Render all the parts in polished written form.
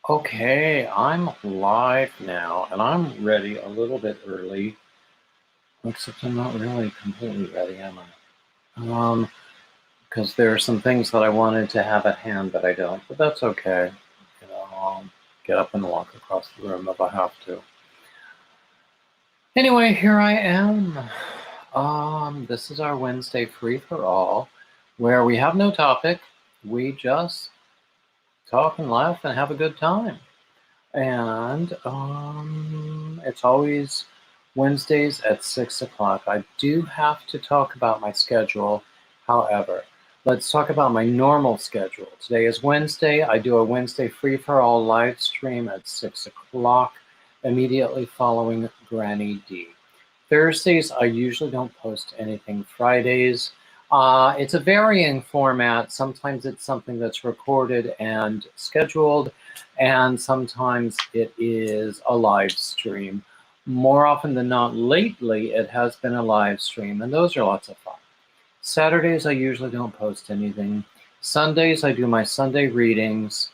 Okay, I'm live now, and I'm ready a little bit early, except I'm not really completely ready, am I? Because there are some things that I wanted to have at hand that I don't, but that's okay. I'll get up and walk across the room if I have to. Anyway, here I am. This is our Wednesday free for all, where we have no topic. We just talk and laugh and have a good time. And it's always Wednesdays at 6 o'clock. I do have to talk about my schedule. However, let's talk about my normal schedule. Today is Wednesday. I do a Wednesday free-for-all live stream at 6 o'clock, immediately following Granny D. Thursdays, I usually don't post anything. Fridays, it's a varying format. Sometimes it's something that's recorded and scheduled, and sometimes it is a live stream. More often than not, lately, it has been a live stream, and those are lots of fun. Saturdays, I usually don't post anything. Sundays, I do my Sunday readings,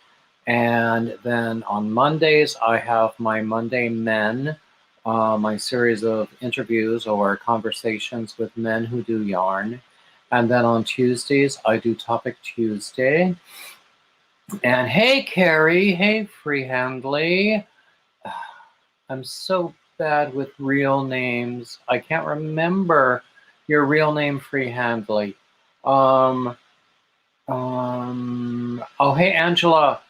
and then on Mondays, I have my Monday Men, my series of interviews or conversations with men who do yarn. And then on Tuesdays, I do Topic Tuesday. And hey, Carrie. Hey, Freehandly. I'm so bad with real names. I can't remember your real name, Freehandly. Oh, hey, Angela.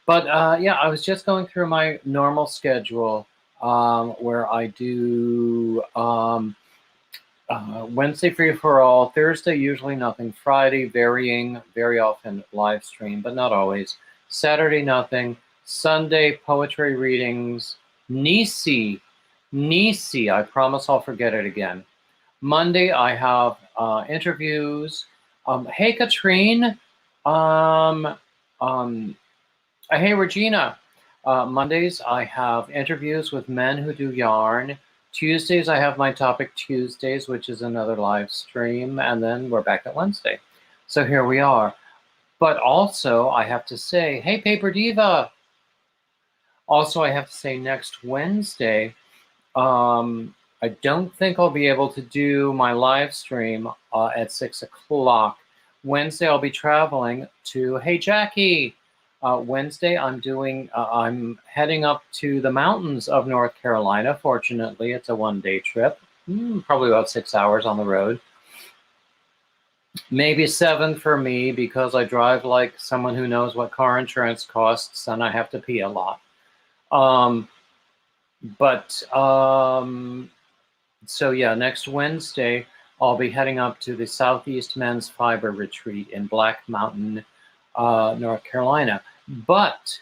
But yeah, I was just going through my normal schedule where I do Wednesday free for all, Thursday usually nothing, Friday varying, very often live stream, but not always. Saturday nothing, Sunday poetry readings, Nisi, I promise I'll forget it again. Monday I have interviews. Hey Katrine, hey Regina. Mondays I have interviews with men who do yarn. Tuesdays I have my Topic Tuesdays, which is another live stream, and then we're back at Wednesday. So here we are. But also I have to say, hey Paper Diva. Also I have to say next Wednesday, I don't think I'll be able to do my live stream at 6 o'clock. Wednesday I'll be traveling to, hey Jackie, Wednesday I'm heading up to the mountains of North Carolina. Fortunately, it's a one-day trip, probably about 6 hours on the road. Maybe 7 for me because I drive like someone who knows what car insurance costs and I have to pee a lot. So yeah, next Wednesday, I'll be heading up to the Southeast Men's Fiber Retreat in Black Mountain, North Carolina. But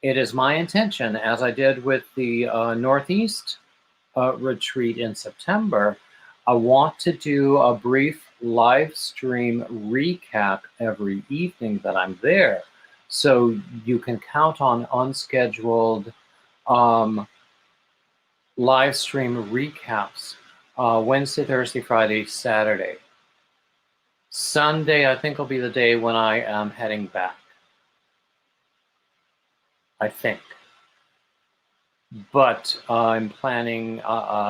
it is my intention, as I did with the Northeast retreat in September, I want to do a brief live stream recap every evening that I'm there. So you can count on unscheduled live stream recaps Wednesday, Thursday, Friday, Saturday. Sunday, I think, will be the day when I am heading back. I think. But I'm planning,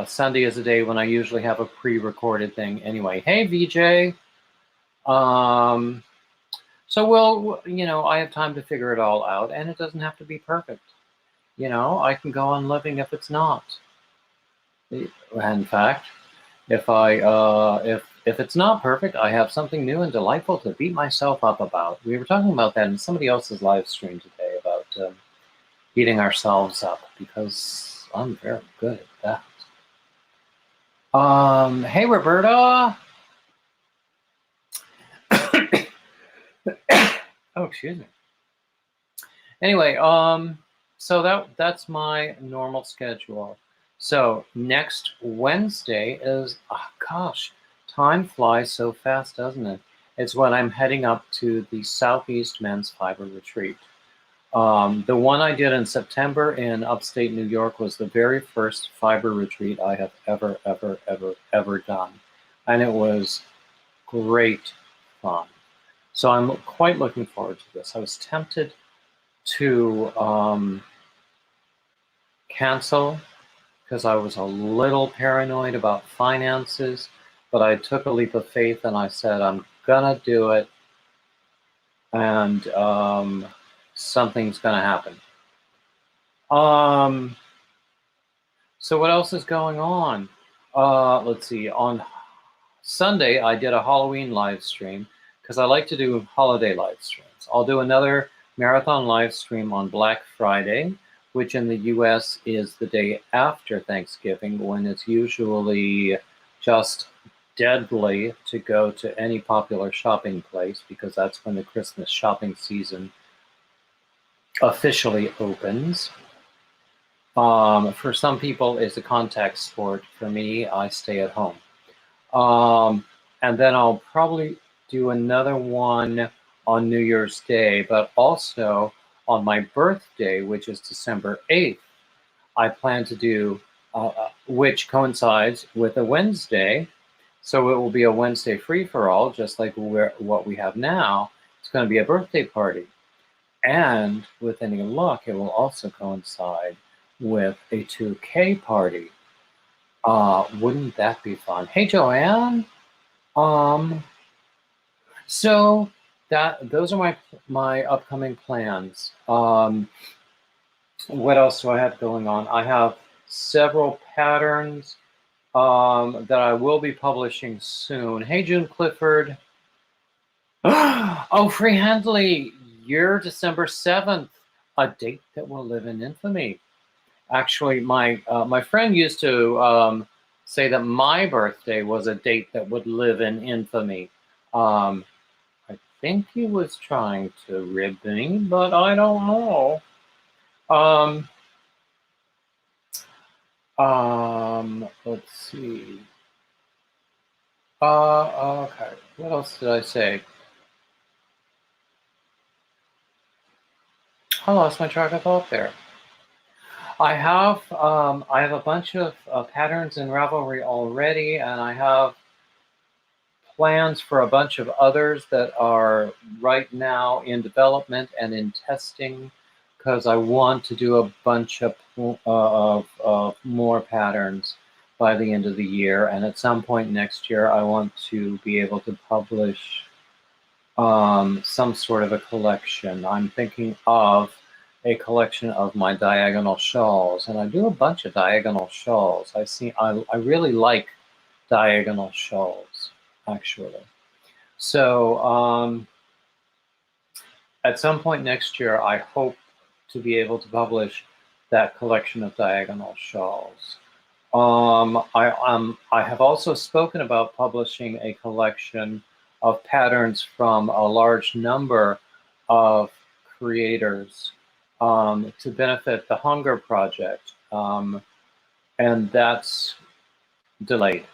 Sunday is a day when I usually have a pre-recorded thing anyway. Hey, VJ. So I have time to figure it all out, and it doesn't have to be perfect. I can go on living if it's not. In fact, if it's not perfect, I have something new and delightful to beat myself up about. We were talking about that in somebody else's live stream today about beating ourselves up, because I'm very good at that. Hey, Roberta. Oh, excuse me. Anyway, so that's my normal schedule. So next Wednesday is, oh gosh, time flies so fast, doesn't it? It's when I'm heading up to the Southeast Men's Fiber Retreat. The one I did in September in upstate New York was the very first fiber retreat I have ever done. And it was great fun. So I'm quite looking forward to this. I was tempted to cancel because I was a little paranoid about finances, but I took a leap of faith and I said, I'm gonna do it, and something's gonna happen. So what else is going on? Let's see. On Sunday, I did a Halloween live stream because I like to do holiday live streams. I'll do another marathon live stream on Black Friday, which in the US is the day after Thanksgiving, when it's usually just deadly to go to any popular shopping place because that's when the Christmas shopping season officially opens. For some people, it's a contact sport. For me, I stay at home. And then I'll probably do another one on New Year's Day, but also on my birthday, which is December 8th, I plan to do, which coincides with a Wednesday. So it will be a Wednesday free-for-all, just like what we have now. It's going to be a birthday party. And with any luck, it will also coincide with a 2K party. Wouldn't that be fun? Hey, Joanne. So those are my upcoming plans. What else do I have going on? I have several patterns that I will be publishing soon. Hey, June Clifford. Oh, Free Handley, you're December 7th, a date that will live in infamy. Actually, my friend used to say that my birthday was a date that would live in infamy. I think he was trying to rib me, but I don't know. Let's see. Okay. What else did I say? I lost my track of thought there. I have a bunch of patterns in Ravelry already, and I have plans for a bunch of others that are right now in development and in testing, because I want to do a bunch of more patterns by the end of the year. And at some point next year, I want to be able to publish some sort of a collection. I'm thinking of a collection of my diagonal shawls, and I do a bunch of diagonal shawls. I really like diagonal shawls, actually. So at some point next year, I hope to be able to publish that collection of diagonal shawls. I have also spoken about publishing a collection of patterns from a large number of creators to benefit the Hunger Project, and that's delayed,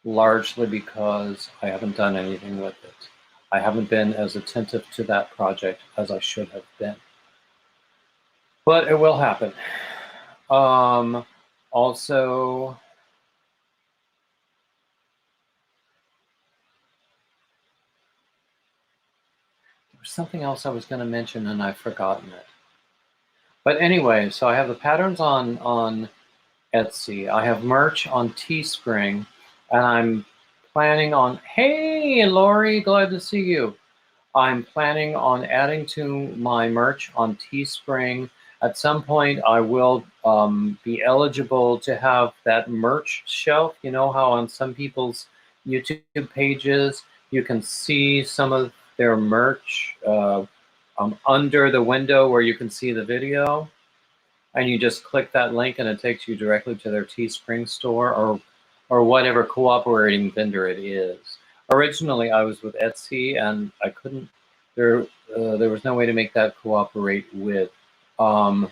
largely because I haven't done anything with it. I haven't been as attentive to that project as I should have been. But it will happen. Also, there was something else I was going to mention and I've forgotten it. But anyway, so I have the patterns on Etsy. I have merch on Teespring, and I'm planning on, hey, Lori, glad to see you. I'm planning on adding to my merch on Teespring. At some point, I will be eligible to have that merch shelf. You know how on some people's YouTube pages, you can see some of their merch under the window where you can see the video. And you just click that link and it takes you directly to their Teespring store or whatever cooperating vendor it is. Originally, I was with Etsy, and I couldn't. There was no way to make that cooperate with YouTube,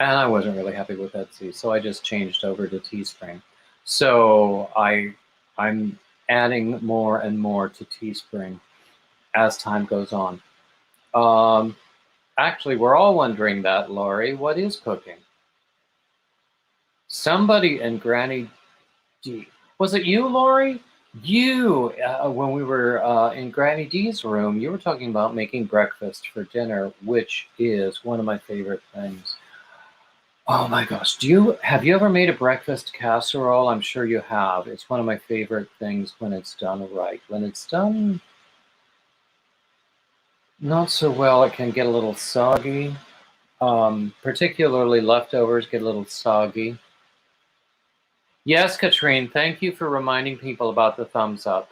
and I wasn't really happy with Etsy, so I just changed over to Teespring. So I'm adding more and more to Teespring as time goes on. Actually, we're all wondering that, Lori. What is cooking? Somebody in Granny D. Was it you, Lori? When we were in Granny D's room, you were talking about making breakfast for dinner, which is one of my favorite things. Oh my gosh, have you ever made a breakfast casserole? I'm sure you have. It's one of my favorite things when it's done right. When it's done not so well, it can get a little soggy. Particularly leftovers get a little soggy. Yes, Katrine, thank you for reminding people about the thumbs up.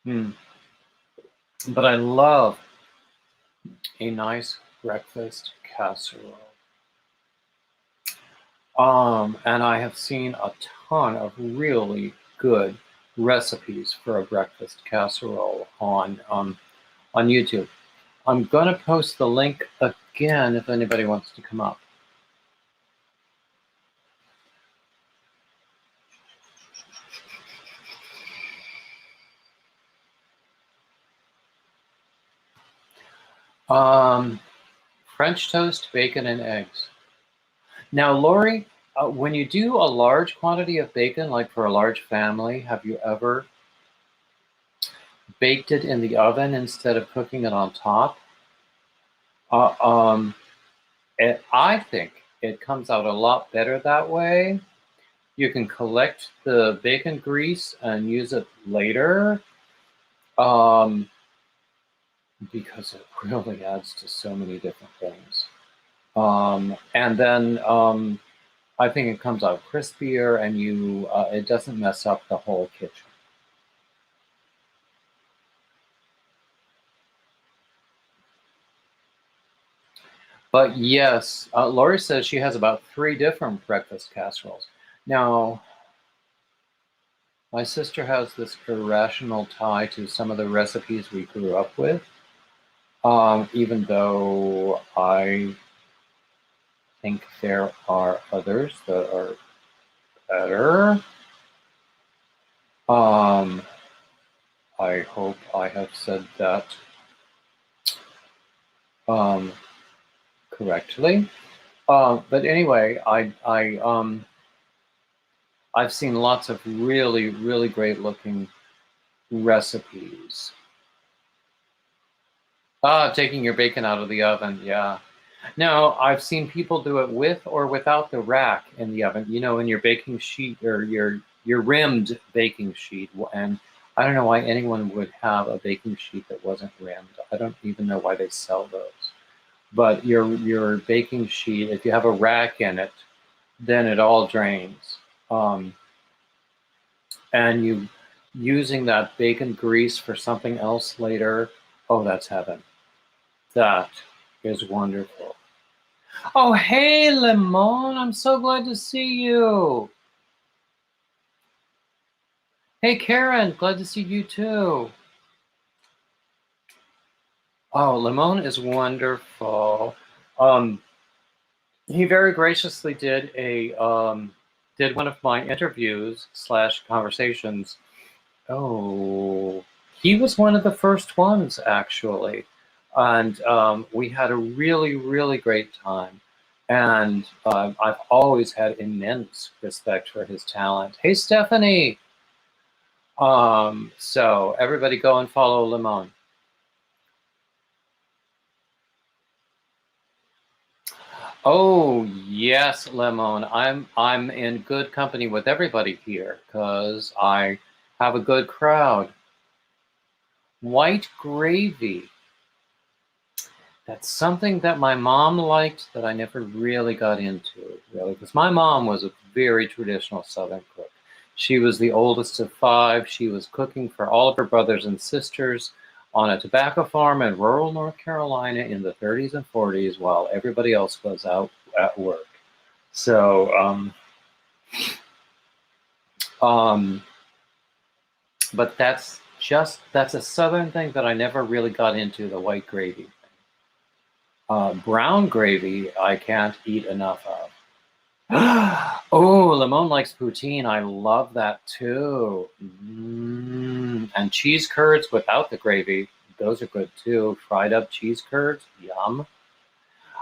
But I love a nice breakfast casserole. And I have seen a ton of really good recipes for a breakfast casserole on YouTube. I'm going to post the link again if anybody wants to come up. French toast, bacon, and eggs. Now, Lori, when you do a large quantity of bacon, like for a large family, have you ever baked it in the oven instead of cooking it on top? I think it comes out a lot better that way. You can collect the bacon grease and use it later, because it really adds to so many different things. And then I think it comes out crispier, and it doesn't mess up the whole kitchen. But yes, Lori says she has about 3 different breakfast casseroles. Now, my sister has this irrational tie to some of the recipes we grew up with, even though I think there are others that are better. I hope I have said that correctly. But anyway, I've seen lots of really, really great looking recipes. Taking your bacon out of the oven, yeah. Now, I've seen people do it with or without the rack in the oven, in your baking sheet or your rimmed baking sheet. And I don't know why anyone would have a baking sheet that wasn't rimmed. I don't even know why they sell those. But your baking sheet, if you have a rack in it, then it all drains. And you using that bacon grease for something else later, oh, that's heaven. That is wonderful. Oh, hey, Lemon, I'm so glad to see you. Hey, Karen, glad to see you too. Oh, Lemon is wonderful. He very graciously did one of my interviews / conversations. Oh, he was one of the first ones, actually. And we had a really, really great time. And I've always had immense respect for his talent. Hey, Stephanie. So everybody go and follow Lemon. Oh yes, Lemon. I'm in good company with everybody here because I have a good crowd. White gravy. That's something that my mom liked that I never really got into, really, because my mom was a very traditional Southern cook. She was the oldest of 5. She was cooking for all of her brothers and sisters on a tobacco farm in rural North Carolina in the 30s and 40s while everybody else was out at work. So, but that's a Southern thing that I never really got into, the white gravy. Brown gravy, I can't eat enough of. Oh, Lemon likes poutine. I love that too. And cheese curds without the gravy, those are good too. Fried up cheese curds, yum.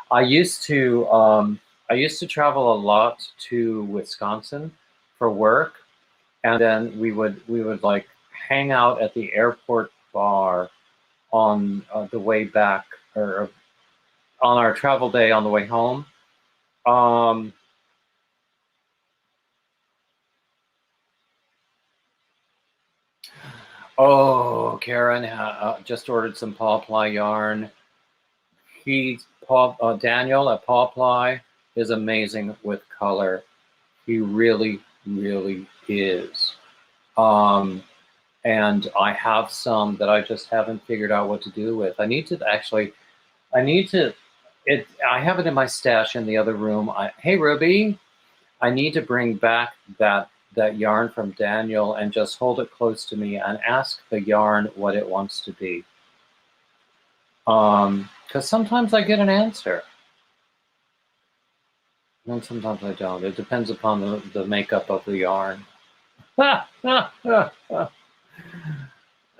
I used to travel a lot to Wisconsin for work, and then we would like hang out at the airport bar on the way back, or on our travel day on the way home. Um, oh, Karen just ordered some paw ply yarn. Daniel at paw ply is amazing with color. He really, really is. Um, and I have some that I just haven't figured out what to do with. I need to, I have it in my stash in the other room. Hey, Ruby, I need to bring back that yarn from Daniel and just hold it close to me and ask the yarn what it wants to be. Because sometimes I get an answer, and sometimes I don't. It depends upon the makeup of the yarn.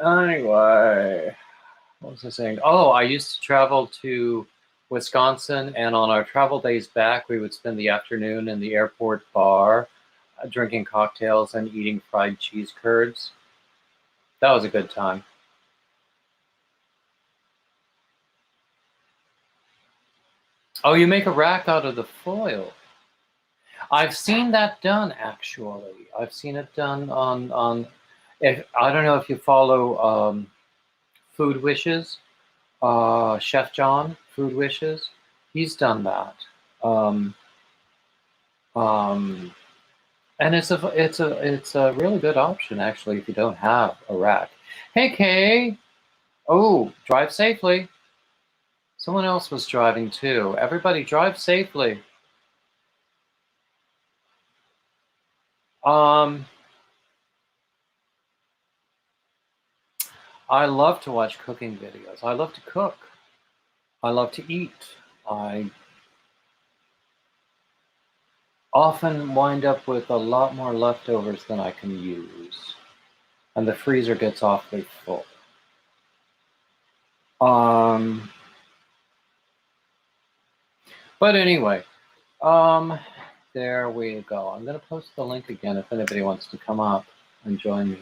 Anyway, what was I saying? Oh, I used to travel to Wisconsin, and on our travel days back, we would spend the afternoon in the airport bar, drinking cocktails and eating fried cheese curds. That was a good time. Oh, you make a rack out of the foil. I've seen that done, actually. I've seen it done on. If I don't know if you follow Food Wishes, Chef John, Food Wishes. He's done that. Um, um, and it's a really good option, actually, if you don't have a rack. Hey, Kay. Oh, drive safely. Someone else was driving too. Everybody drive safely. Um, I love to watch cooking videos. I love to cook. I love to eat. I often wind up with a lot more leftovers than I can use, and the freezer gets awfully full. Um, but anyway, um, there we go. I'm going to post the link again if anybody wants to come up and join me.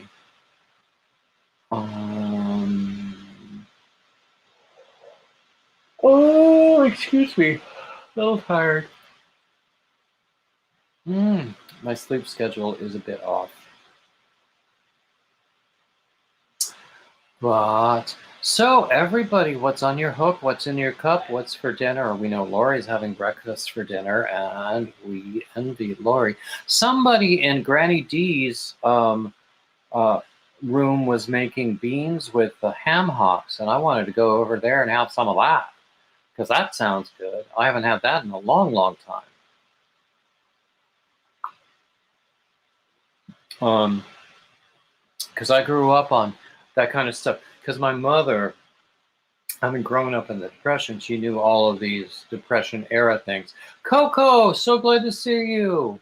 Oh, excuse me. A little tired. My sleep schedule is a bit off. But so everybody, what's on your hook? What's in your cup? What's for dinner? We know Lori's having breakfast for dinner, and we envy Lori. Somebody in Granny D's uh, room was making beans with the ham hocks, and I wanted to go over there and have some of that because that sounds good. I haven't had that in a long, long time. Because I grew up on that kind of stuff. Because my mother, having grown up in the Depression, she knew all of these Depression era things. Coco, so glad to see you.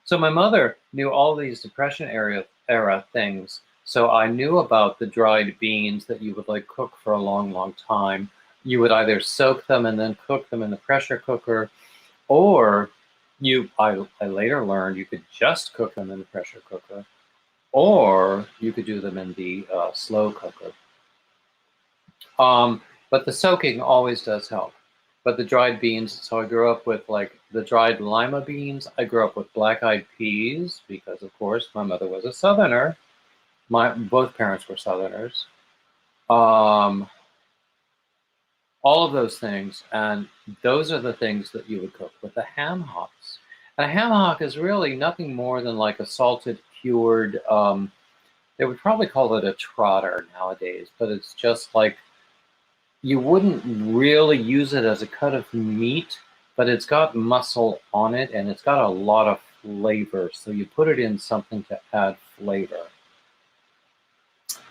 So my mother knew all these Depression era things. So I knew about the dried beans that you would like cook for a long, long time. You would either soak them and then cook them in the pressure cooker, or I later learned you could just cook them in the pressure cooker, or you could do them in the slow cooker. But the soaking always does help. But the dried beans, so I grew up with like the dried lima beans. I grew up with black-eyed peas because, of course, my mother was a Southerner. Both parents were Southerners. All of those things, and those are the things that you would cook with the ham hocks. And a ham hock is really nothing more than like a salted, cured. They would probably call it a trotter nowadays, but it's just like, you wouldn't really use it as a cut of meat, but it's got muscle on it and it's got a lot of flavor. So you put it in something to add flavor.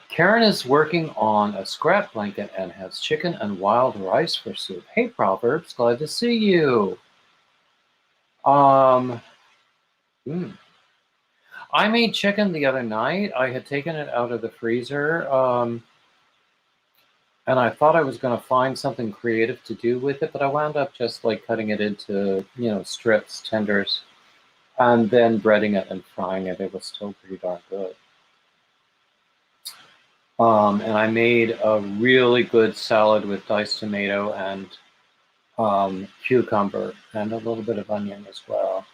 Karen is working on a scrap blanket and has chicken and wild rice for soup. Hey, Proverbs, glad to see you. I made chicken the other night. I had taken it out of the freezer. And I thought I was going to find something creative to do with it, but I wound up just like cutting it into, strips, tenders. and then breading it and frying it. It was still pretty darn good. And I made a really good salad with diced tomato and cucumber and a little bit of onion as well.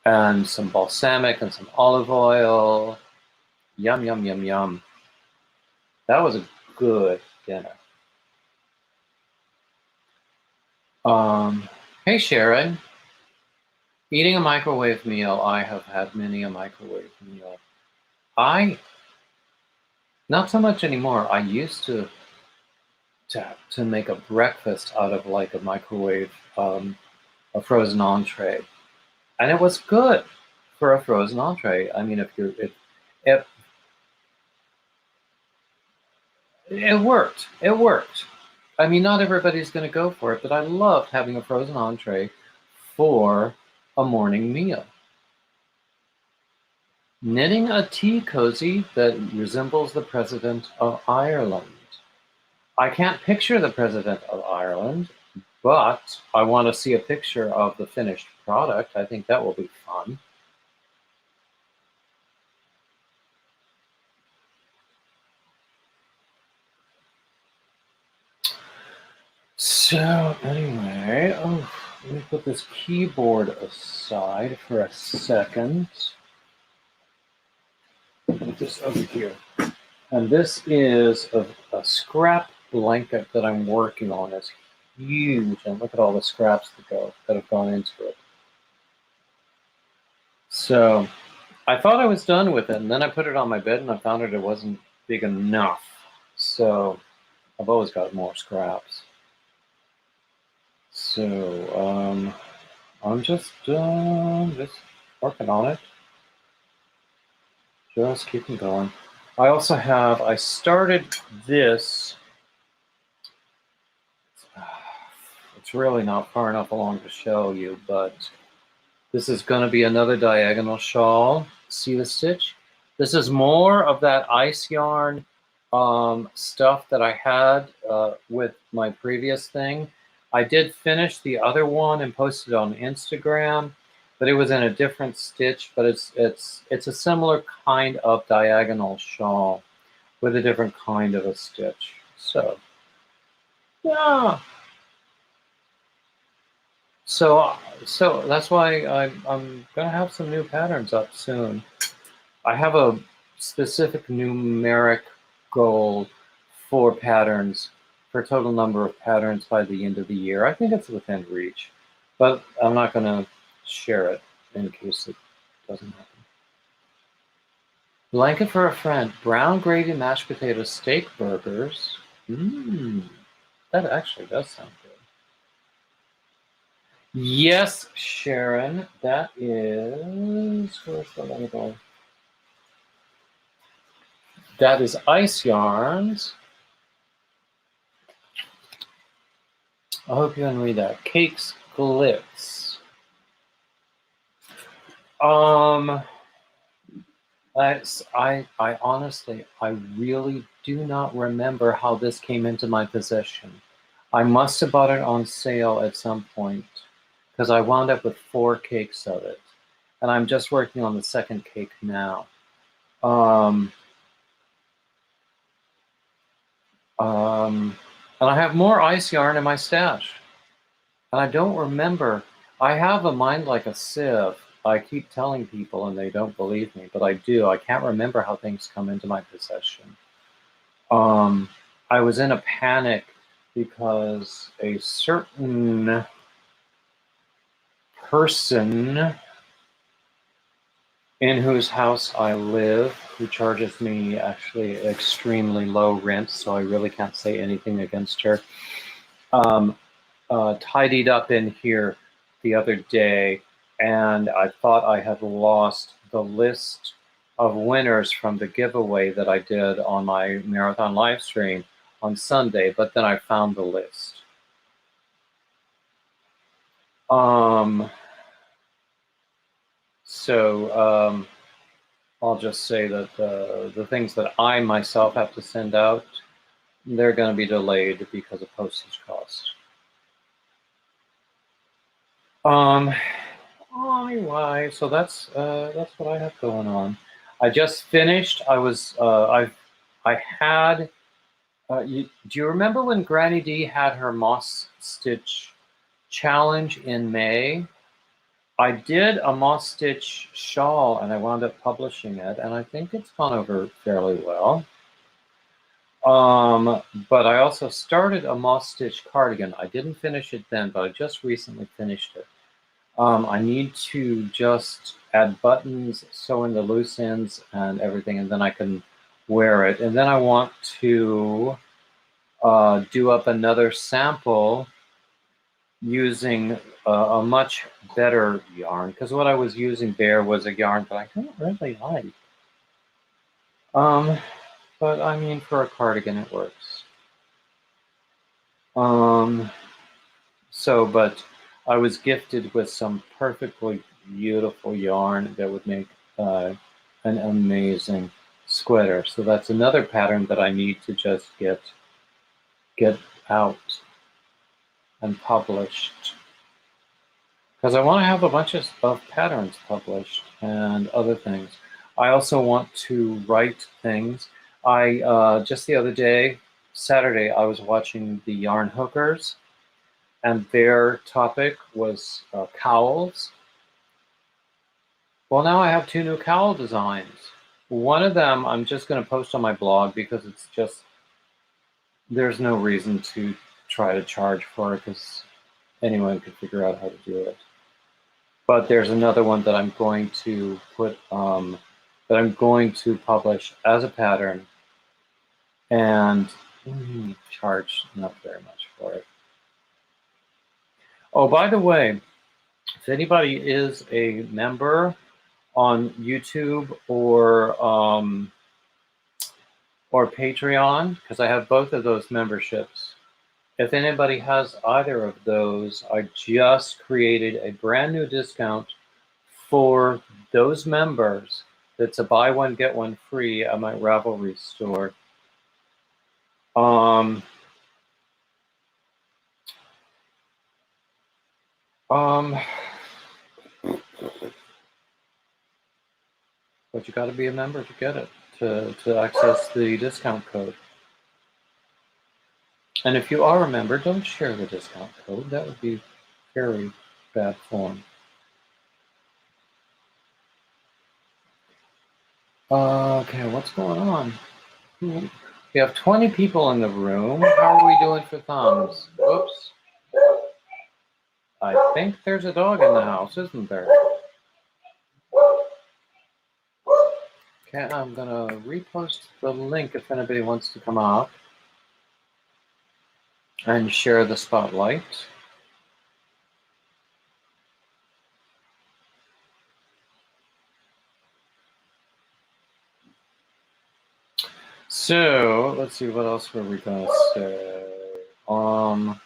And some balsamic and some olive oil. Yum, yum, yum, yum. That was a good dinner. Hey, Sharon. Eating a microwave meal. I have had many a microwave meal. Not so much anymore. I used to make a breakfast out of like a microwave, a frozen entree, and it was good for a frozen entree. I mean, it worked. It worked. I mean, not everybody's going to go for it, but I loved having a frozen entree for a morning meal. Knitting a tea cozy that resembles the President of Ireland. I can't picture the President of Ireland, but I want to see a picture of the finished product. I think that will be fun. So anyway, let me put this keyboard aside for a second. Put this over here. And this is a scrap blanket that I'm working on. It's huge, and look at all the scraps that have gone into it. So I thought I was done with it, and then I put it on my bed, and I found it wasn't big enough. So I've always got more scraps. So I'm just working on it. Just keeping going. I started this. It's really not far enough along to show you, but this is going to be another diagonal shawl. See the stitch? This is more of that ice yarn stuff that I had with my previous thing. I did finish the other one and posted it on Instagram, but it was in a different stitch. But it's a similar kind of diagonal shawl with a different kind of a stitch. So yeah. So that's why I'm gonna have some new patterns up soon. I have a specific numeric goal for patterns, for total number of patterns by the end of the year. I think it's within reach, but I'm not gonna share it in case it doesn't happen. Blanket for a friend, brown gravy, mashed potatoes, steak burgers. That actually does sound good. Yes, Sharon, that is, where's the label? That is Ice Yarns. I hope you can read that. Cakes Glitz. I honestly, I really do not remember how this came into my possession. I must have bought it on sale at some point because I wound up with 4 cakes of it, and I'm just working on the second cake now. And I have more ice yarn in my stash. And I don't remember. I have a mind like a sieve. I keep telling people and they don't believe me, but I do. I can't remember how things come into my possession. I was in a panic because a certain person in whose house I live, who charges me actually extremely low rent, so I really can't say anything against her, tidied up in here the other day, and I thought I had lost the list of winners from the giveaway that I did on my marathon live stream on Sunday, but then I found the list. So I'll just say that the things that I myself have to send out, they're going to be delayed because of postage costs. Anyway, so that's what I have going on. I just finished. I had. Do you remember when Granny D had her moss stitch challenge in May? I did a moss stitch shawl and I wound up publishing it, and I think it's gone over fairly well. But I also started a moss stitch cardigan. I didn't finish it then, but I just recently finished it. I need to just add buttons, sew in the loose ends and everything, and then I can wear it. And then I want to do up another sample using a much better yarn, because what I was using there was a yarn that I don't really like. But I mean, for a cardigan, it works. But I was gifted with some perfectly beautiful yarn that would make an amazing sweater. So that's another pattern that I need to just get out and published, because I want to have a bunch of patterns published and other things. I also want to write things. I just the other day, Saturday, I was watching the Yarn Hookers, and their topic was cowls. Well, now I have 2 new cowl designs. One of them I'm just going to post on my blog, because it's just, there's no reason to try to charge for it, because anyone could figure out how to do it. But there's another one that I'm going to put, that I'm going to publish as a pattern, and charge not very much for it. Oh, by the way, if anybody is a member on YouTube or Patreon, because I have both of those memberships, if anybody has either of those, I just created a brand new discount for those members. That's a buy one, get one free at my Ravelry store. But you got to be a member to get it, to access the discount code. And if you are a member, don't share the discount code. That would be very bad form. Okay, what's going on? We have 20 people in the room. How are we doing for thumbs? Whoops. I think there's a dog in the house, isn't there? Okay, I'm gonna repost the link if anybody wants to come up and share the spotlight. So let's see, what else were we gonna say? I'm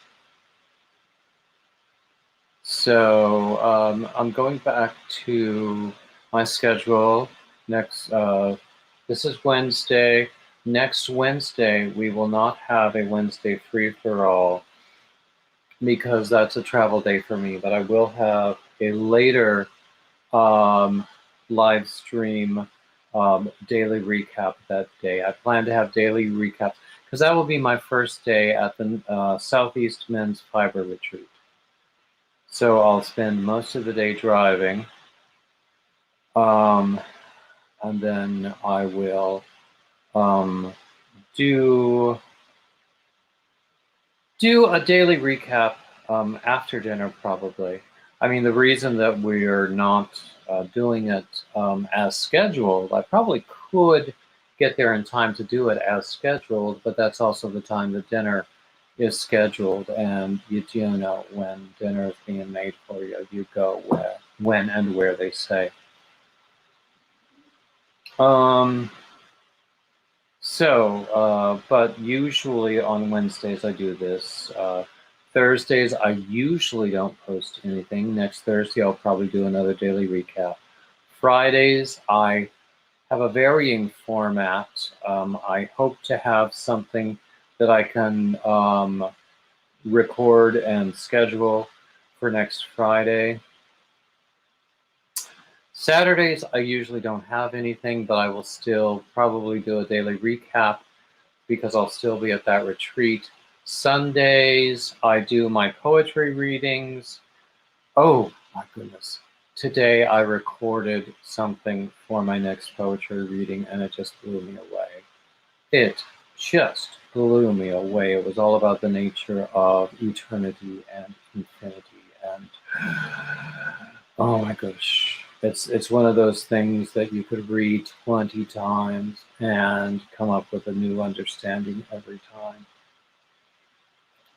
going back to my schedule next. This is Wednesday. Next Wednesday, we will not have a Wednesday free-for-all, because that's a travel day for me, but I will have a later live stream daily recap that day. I plan to have daily recaps, because that will be my first day at the Southeast Men's Fiber Retreat. So I'll spend most of the day driving, and then I will do a daily recap after dinner, probably. I mean, the reason that we're not doing it as scheduled, I probably could get there in time to do it as scheduled, but that's also the time that dinner is scheduled, and you do know when dinner is being made for you, you go when and where they say. But usually on Wednesdays I do this. Thursdays I usually don't post anything. Next Thursday I'll probably do another daily recap. Fridays I have a varying format. I hope to have something that I can record and schedule for next Friday. Saturdays, I usually don't have anything, but I will still probably do a daily recap because I'll still be at that retreat. Sundays, I do my poetry readings. Oh, my goodness. Today, I recorded something for my next poetry reading, and it just blew me away. It just blew me away. It was all about the nature of eternity and infinity, and oh my gosh, it's one of those things that you could read 20 times and come up with a new understanding every time.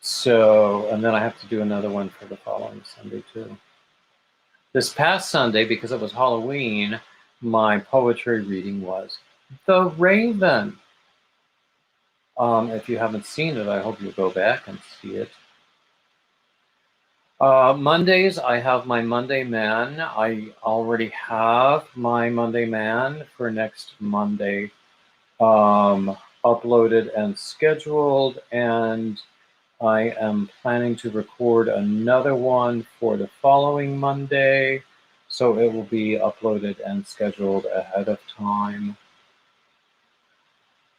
So, and then I have to do another one for the following Sunday too. This past Sunday, because it was Halloween, my poetry reading was The Raven. If you haven't seen it, I hope you go back and see it. Mondays, I have my Monday Man. I already have my Monday Man for next Monday uploaded and scheduled, and I am planning to record another one for the following Monday, so it will be uploaded and scheduled ahead of time.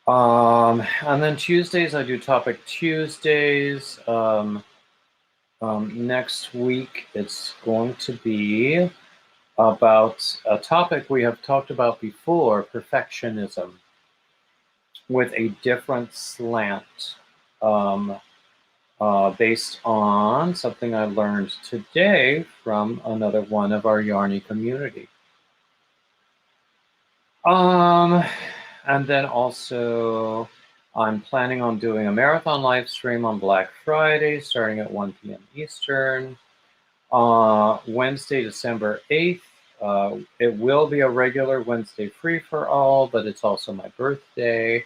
And then Tuesdays, I do Topic Tuesdays. Next week, it's going to be about a topic we have talked about before, perfectionism, with a different slant, based on something I learned today from another one of our Yarny community. And then also, I'm planning on doing a marathon live stream on Black Friday, starting at 1 p.m. Eastern. Wednesday, December 8th. It will be a regular Wednesday free-for-all, but it's also my birthday.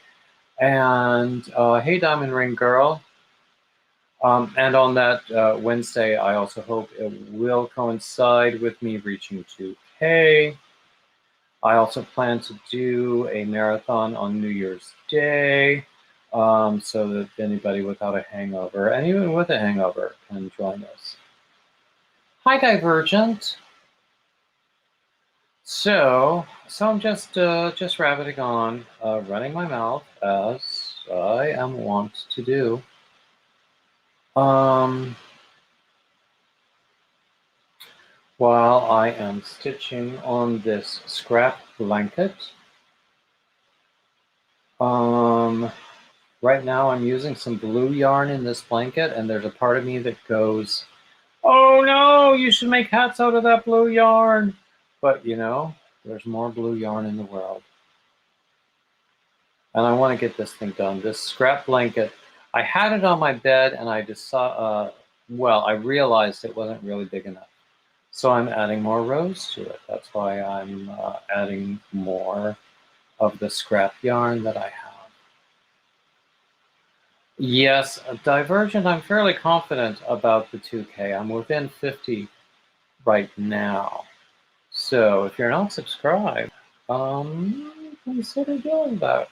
And hey, Diamond Ring Girl. And on that Wednesday, I also hope it will coincide with me reaching 2K. I also plan to do a marathon on New Year's Day, so that anybody without a hangover, and even with a hangover, can join us. Hi, Divergent. So I'm just rabbiting on, running my mouth as I am wont to do. While I am stitching on this scrap blanket. Right now I'm using some blue yarn in this blanket, and there's a part of me that goes, oh no, you should make hats out of that blue yarn. But you know, there's more blue yarn in the world. And I want to get this thing done. This scrap blanket, I had it on my bed, and I decided, I realized it wasn't really big enough. So I'm adding more rows to it. That's why I'm adding more of the scrap yarn that I have. Yes, Divergent, I'm fairly confident about the 2K. I'm within 50 right now. So if you're not subscribed, consider doing that.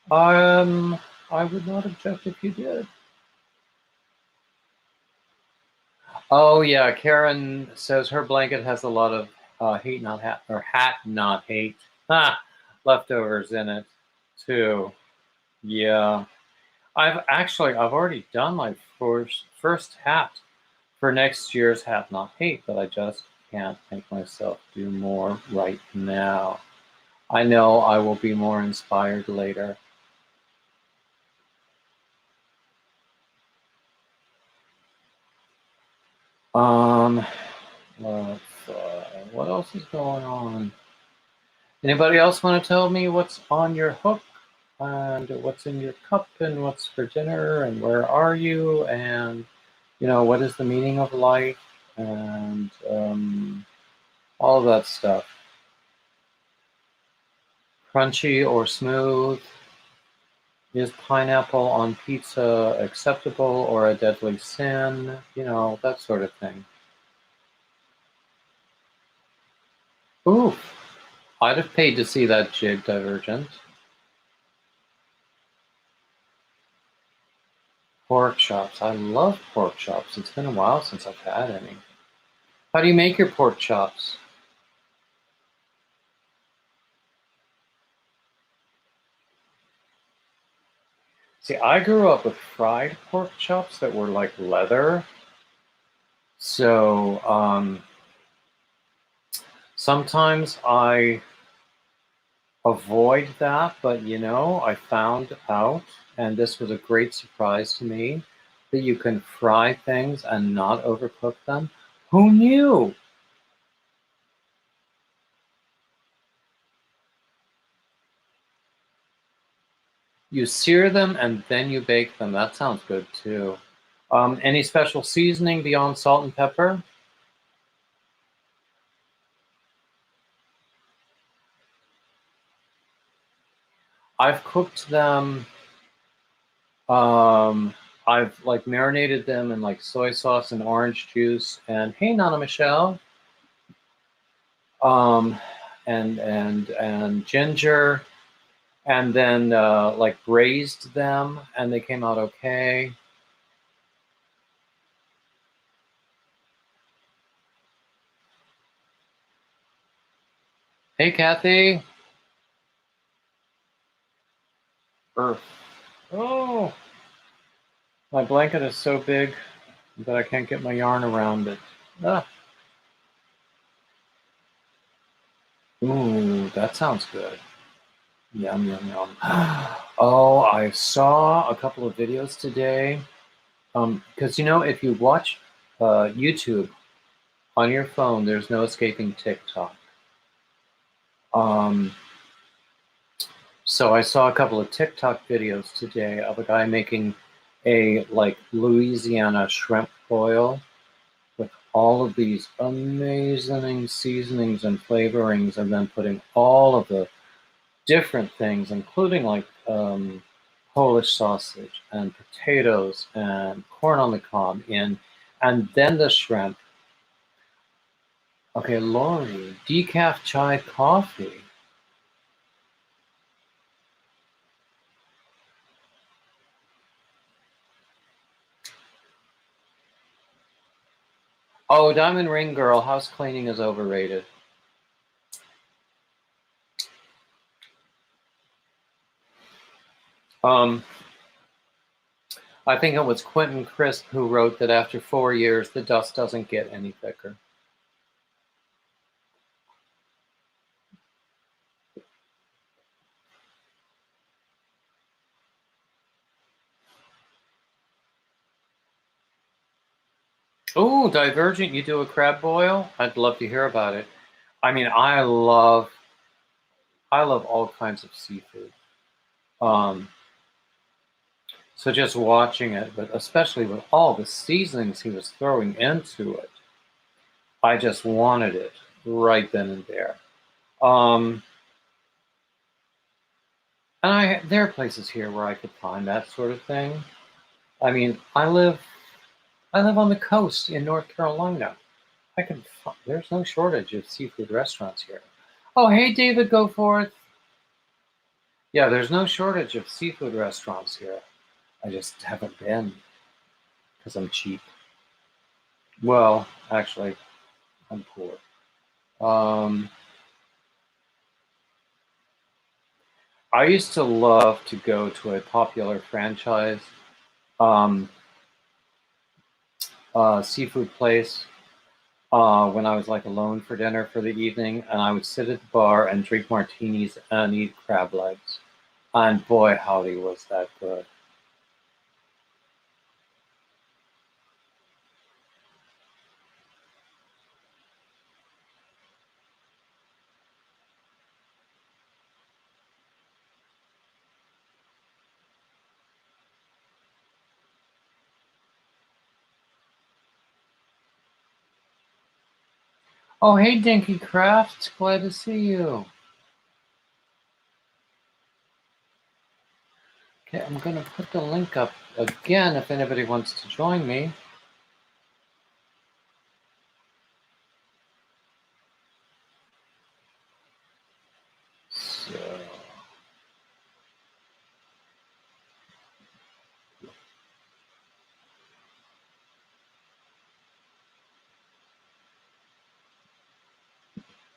I would not object if you did. Oh yeah, Karen says her blanket has a lot of hate not hat, or hat not hate, leftovers in it too. Yeah, I've already done my first hat for next year's Hat Not Hate, but I just can't make myself do more right now. I know I will be more inspired later. What else is going on? Anybody else want to tell me what's on your hook, and what's in your cup, and what's for dinner, and where are you, and what is the meaning of life, and all of that stuff. Crunchy or smooth? Is pineapple on pizza acceptable or a deadly sin? That sort of thing. Ooh, I'd have paid to see that jig, Divergent. Pork chops. I love pork chops. It's been a while since I've had any. How do you make your pork chops? See, I grew up with fried pork chops that were like leather. So sometimes I avoid that, but I found out, and this was a great surprise to me, that you can fry things and not overcook them. Who knew? You sear them and then you bake them. That sounds good too. Any special seasoning beyond salt and pepper? I've cooked them. Um, I've like marinated them in like soy sauce and orange juice and hey, Nana Michelle. Um, and ginger, and then like braised them, and they came out okay. Hey, Kathy. Earth. Oh, my blanket is so big that I can't get my yarn around it. Ah. Ooh, that sounds good. Yum, yum, yum. Oh, I saw a couple of videos today. Because if you watch YouTube on your phone, there's no escaping TikTok. Um, so I saw a couple of TikTok videos today of a guy making a like Louisiana shrimp boil with all of these amazing seasonings and flavorings, and then putting all of the different things, including like Polish sausage and potatoes and corn on the cob in, and then the shrimp. Okay, Lori, decaf chai coffee. Oh, Diamond Ring Girl, house cleaning is overrated. Um, I think it was Quentin Crisp who wrote that after 4 years, the dust doesn't get any thicker. Oh, Divergent, you do a crab boil? I'd love to hear about it. I mean, I love all kinds of seafood. Um, so just watching it, but especially with all the seasonings he was throwing into it, I just wanted it right then and there. Um, and there are places here where I could find that sort of thing. I mean, I live on the coast in North Carolina. There's no shortage of seafood restaurants here. Oh, hey, David Goforth. Yeah, there's no shortage of seafood restaurants here. I just haven't been because I'm cheap. Well, actually, I'm poor. Um, I used to love to go to a popular franchise um, seafood place when I was like alone for dinner for the evening, and I would sit at the bar and drink martinis and eat crab legs. And boy, howdy, was that good. Oh, hey, Dinky Craft. Glad to see you. Okay, I'm going to put the link up again if anybody wants to join me. So,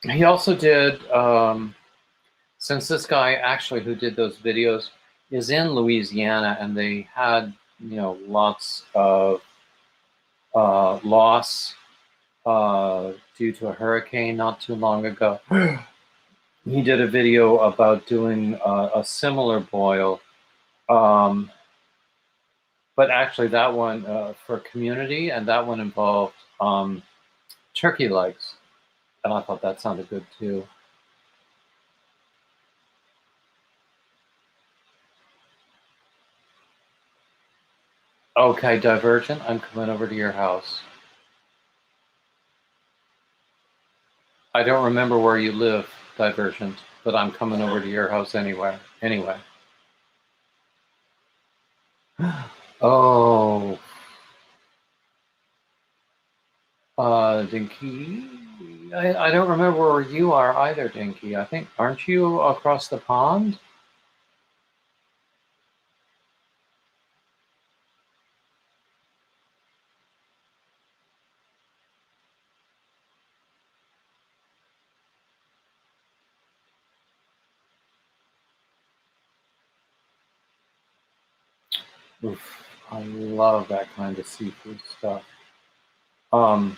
he also did, since this guy actually who did those videos is in Louisiana, and they had, lots of loss due to a hurricane not too long ago. He did a video about doing a similar boil, but actually that one for community, and that one involved turkey legs, and I thought that sounded good too. Okay, Divergent, I'm coming over to your house. I don't remember where you live, Divergent, but I'm coming over to your house anyway. Oh, Dinky. I don't remember where you are either, Dinky. I think, aren't you across the pond? Oof, I love that kind of seafood stuff. When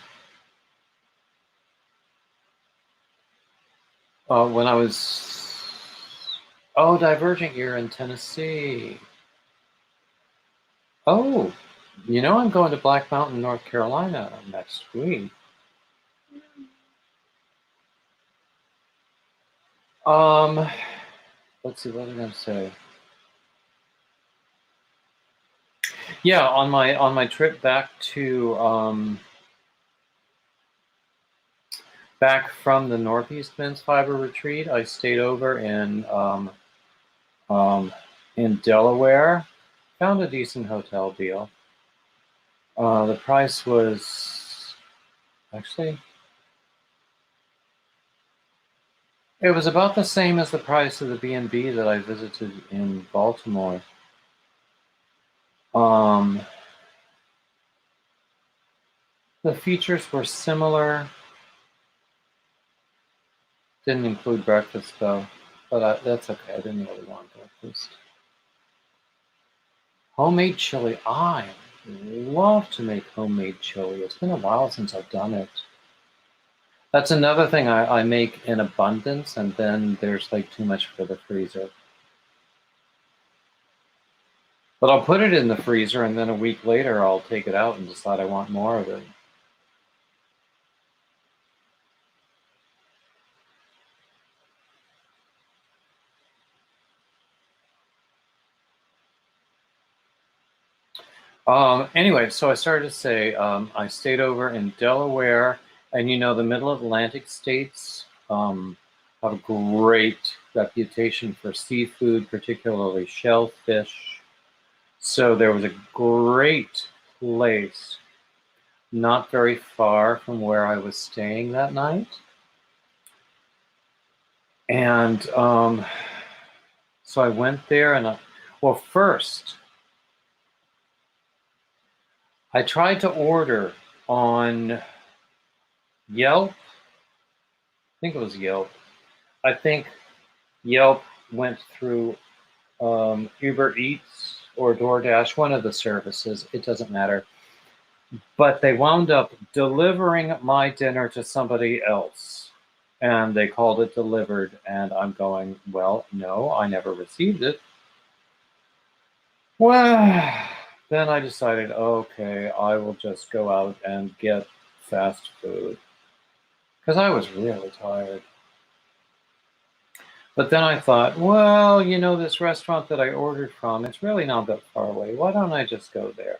I was, oh, Divergent, you're in Tennessee. Oh, I'm going to Black Mountain, North Carolina next week. Let's see, what am I going to say? Yeah, on my trip back to back from the Northeast Men's Fiber Retreat, I stayed over in Delaware. Found a decent hotel deal. The price was actually, it was about the same as the price of the B&B that I visited in Baltimore. The features were similar. Didn't include breakfast though, but that's okay. I didn't really want breakfast. Homemade chili. I love to make homemade chili. It's been a while since I've done it. That's another thing I make in abundance, and then there's like too much for the freezer. But I'll put it in the freezer, and then a week later I'll take it out and decide I want more of it. Anyway, so I started to say I stayed over in Delaware, and the Middle Atlantic states have a great reputation for seafood, particularly shellfish. So there was a great place not very far from where I was staying that night. And so I went there, and well, first, I tried to order on Yelp. I think it was Yelp. I think Yelp went through Uber Eats or DoorDash, one of the services. It doesn't matter. But they wound up delivering my dinner to somebody else. And they called it delivered. And I'm going, well, no, I never received it. Well, then I decided, okay, I will just go out and get fast food. Because I was really tired. But then I thought, well, this restaurant that I ordered from, it's really not that far away. Why don't I just go there?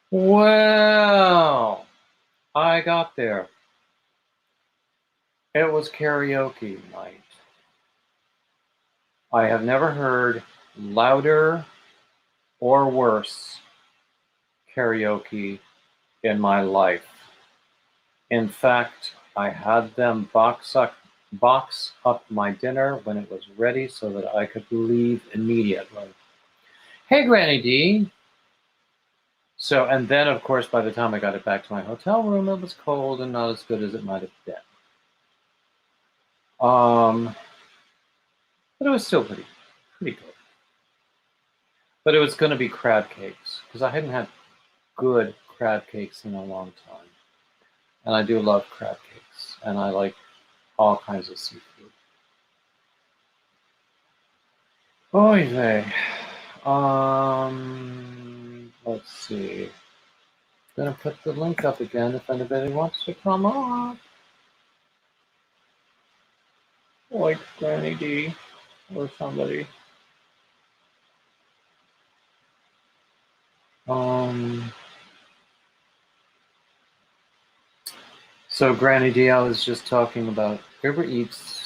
Well, I got there. It was karaoke night. I have never heard louder or worse karaoke in my life. In fact, I had them box up my dinner when it was ready so that I could leave immediately. Hey, Granny D. So, and then, of course, by the time I got it back to my hotel room, it was cold and not as good as it might have been. But it was still pretty pretty good. But it was going to be crab cakes because I hadn't had good crab cakes in a long time. And I do love crab cakes, and I like all kinds of seafood. Oy vey. Let's see. Gonna put the link up again if anybody wants to come on. Like Granny D or somebody. So Granny D, I was just talking about Uber Eats.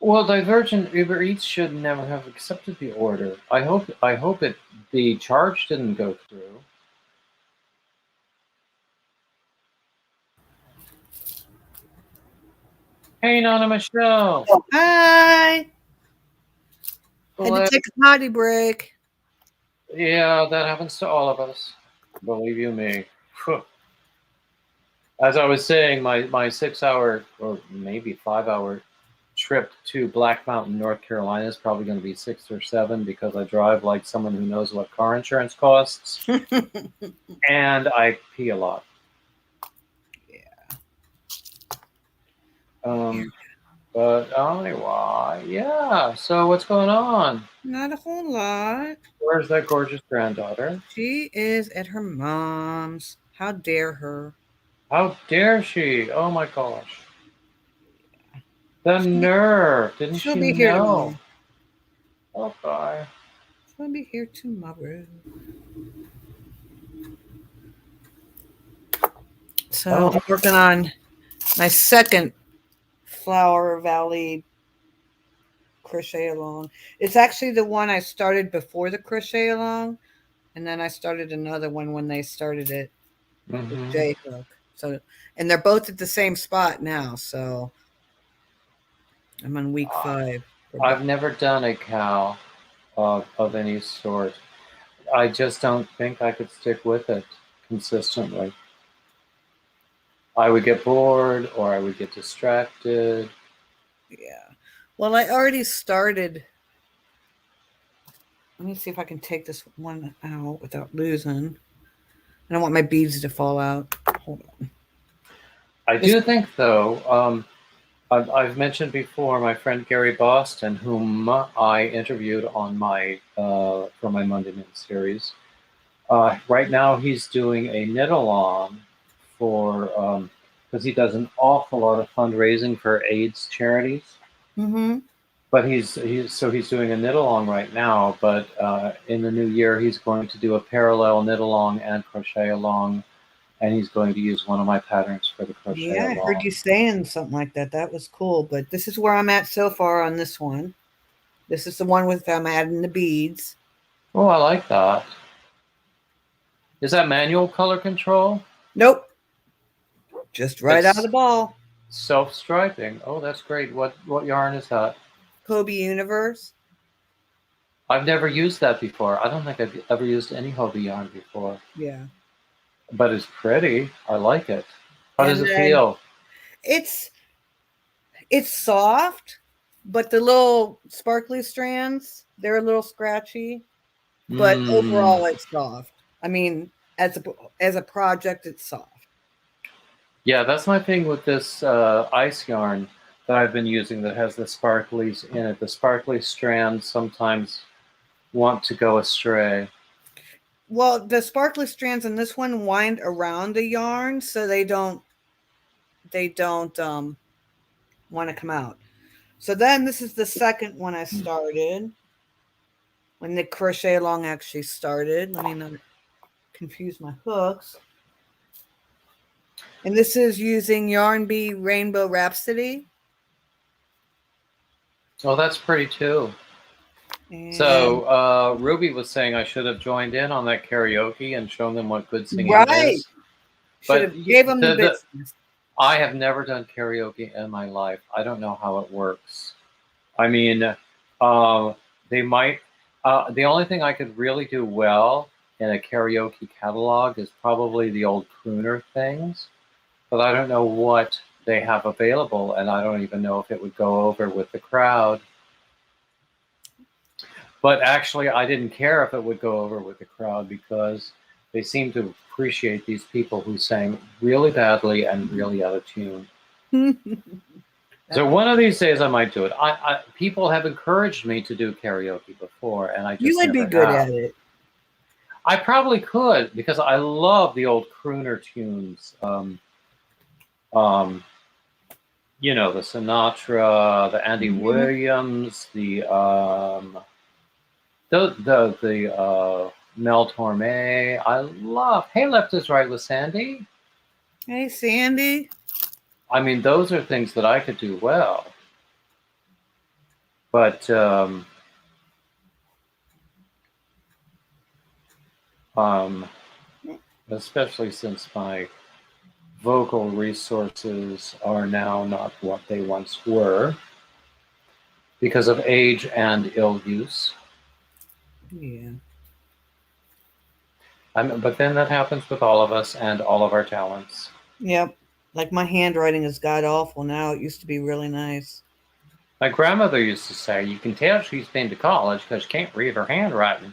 Well, Divergent Uber Eats should never have accepted the order. I hope the charge didn't go through. Hey, Nana Michelle. Hi. Hello. Had to take a potty break. Yeah, that happens to all of us. Believe you me. As I was saying, my 6-hour or maybe 5-hour trip to Black Mountain, North Carolina is probably going to be 6 or 7 because I drive like someone who knows what car insurance costs. And I pee a lot. Yeah. But anyway, yeah. So what's going on? Not a whole lot. Where's that gorgeous granddaughter? She is at her mom's. How dare her? How dare she? Oh my gosh. The nerve. Didn't She'll she be here know? tomorrow. Okay. She'll be here tomorrow. So I'm working on my second Flower Valley crochet along. It's actually the one I started before the crochet along, and then I started another one when they started it with J Hook. So, and they're both at the same spot now. So I'm on week 5. I've never done a cow of any sort. I just don't think I could stick with it consistently. I would get bored or I would get distracted. Yeah. Well, I already started. Let me see if I can take this one out without losing. I don't want my beads to fall out. Hold on. I do think, though, I've mentioned before my friend Gary Boston, whom I interviewed on my for my Monday Night series. Right now, he's doing a knit along for because he does an awful lot of fundraising for AIDS charities. Mm-hmm. But he's doing a knit along right now. But in the new year, he's going to do a parallel knit along and crochet along, and he's going to use one of my patterns for the crochet Yeah, I along. heard you saying something like that. That was cool. But this is where I'm at so far on this one. This is the one with I'm adding the beads. Oh, I like that. Is that manual color control? Nope. Just right out of the ball. Self-striping. Oh, that's great. What yarn is that? Hobie Universe. I've never used that before. I don't think I've ever used any Hobie yarn before. Yeah. But it's pretty. I like it. How does it feel? It's soft, but the little sparkly strands, they're a little scratchy. But overall, it's soft. I mean, as a project, it's soft. Yeah, that's my thing with this ice yarn that I've been using that has the sparklies in it. The sparkly strands sometimes want to go astray. Well, the sparkly strands in this one wind around the yarn, so they don't want to come out. So then this is the second one I started when the crochet along actually started. Let me not confuse my hooks. And this is using Yarn Bee Rainbow Rhapsody. Oh, that's pretty too. And so Ruby was saying I should have joined in on that karaoke and shown them what good singing is. Should have gave them the business. I have never done karaoke in my life. I don't know how it works. I mean, they might. The only thing I could really do well in a karaoke catalog is probably the old crooner things, but I don't know what they have available, and I don't even know if it would go over with the crowd. But actually, I didn't care if it would go over with the crowd because they seem to appreciate these people who sang really badly and really out of tune. So one of these days I might do it. People have encouraged me to do karaoke before, and I You just would be never good have. at it. I probably could because I love the old crooner tunes. Um, the Sinatra, the Andy Williams, the Mel Torme. I love Hey Left is Right with Sandy. Hey, Sandy. I mean, those are things that I could do well. But especially since my vocal resources are now not what they once were because of age and ill use. Yeah. But then that happens with all of us and all of our talents. Yep. Like my handwriting is god awful now. It used to be really nice. My grandmother used to say, you can tell she's been to college because she can't read her handwriting.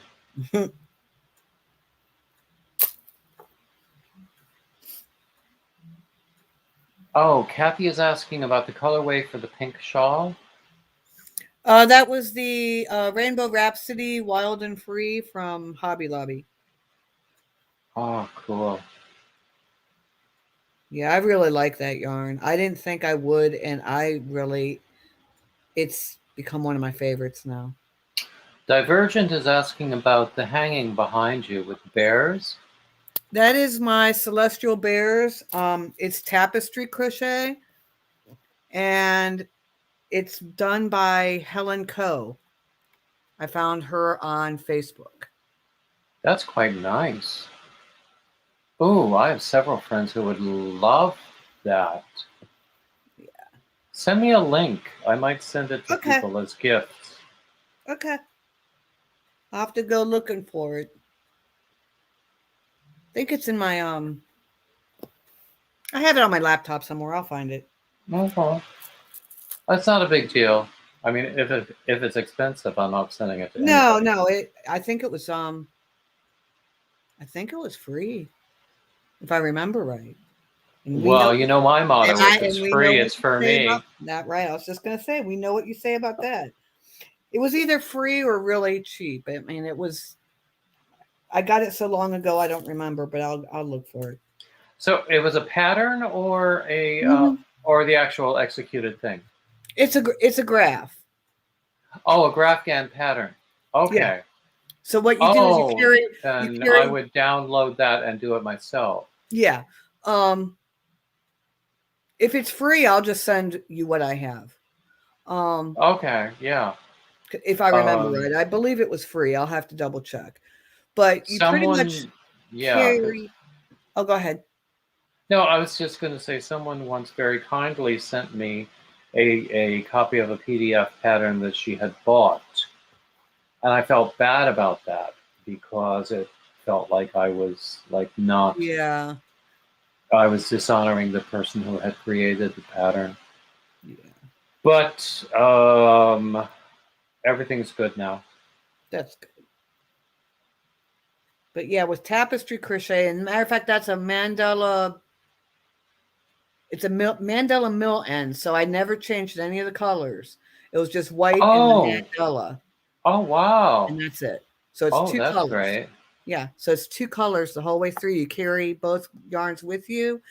Oh, Kathy is asking about the colorway for the pink shawl. That was the Rainbow Rhapsody Wild and Free from Hobby Lobby. Oh, cool. Yeah, I really like that yarn. I didn't think I would, and it's become one of my favorites now. Divergent is asking about the hanging behind you with bears. That is my Celestial Bears. It's tapestry crochet, and it's done by Helen Coe. I found her on Facebook. That's quite nice. Oh, I have several friends who would love that. Yeah. Send me a link. I might send it to Okay. people as gifts. Okay. I'll have to go looking for it. I think it's in my I have it on my laptop somewhere. I'll find it. Okay. That's not a big deal. I mean, if it's expensive, I'm not sending it to anybody. No. I think it was free, if I remember right. And we know Well, you know my motto: if it's and we know free, what it's you for say me. about that, right? I was just gonna say we know what you say about that. It was either free or really cheap. I mean, I got it so long ago I don't remember, but I'll look for it. So it was a pattern or or the actual executed thing. It's a graph. Oh, a GraphGAN pattern. Okay. Yeah. So what you do is Oh, you then I carry. would download that and do it myself. Yeah. If it's free, I'll just send you what I have. Okay, yeah. If I remember right, I believe it was free. I'll have to double check. But you pretty much yeah. carry. Oh, go ahead. No, I was just going to say someone once very kindly sent me a copy of a PDF pattern that she had bought. And I felt bad about that because it felt like I was not. Yeah. I was dishonoring the person who had created the pattern. Yeah. But everything's good now. That's good. But yeah, with tapestry crochet, and matter of fact, that's a mandala. It's a mandala mill end, so I never changed any of the colors. It was just white and the mandala. Oh, wow. And that's it. So it's two colors. Great. Yeah, so it's two colors the whole way through. You carry both yarns with you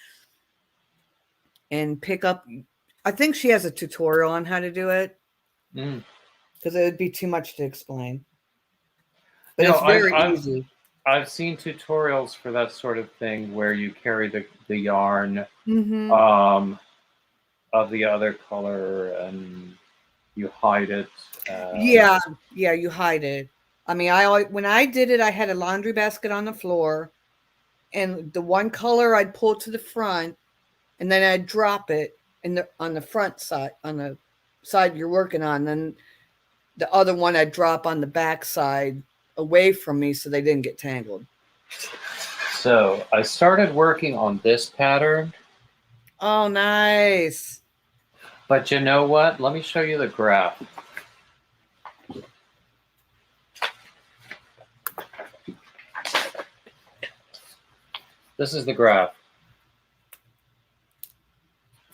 and pick up. I think she has a tutorial on how to do it because it would be too much to explain. But it's very easy. I've seen tutorials for that sort of thing where you carry the yarn of the other color and you hide it. Yeah, you hide it. I mean, when I did it, I had a laundry basket on the floor, and the one color I'd pull to the front, and then I'd drop it on the front side, on the side you're working on. Then the other one I'd drop on the back side away from me so they didn't get tangled. So I started working on this pattern, Oh, nice. but you know what? Let me show you the graph. This is the graph.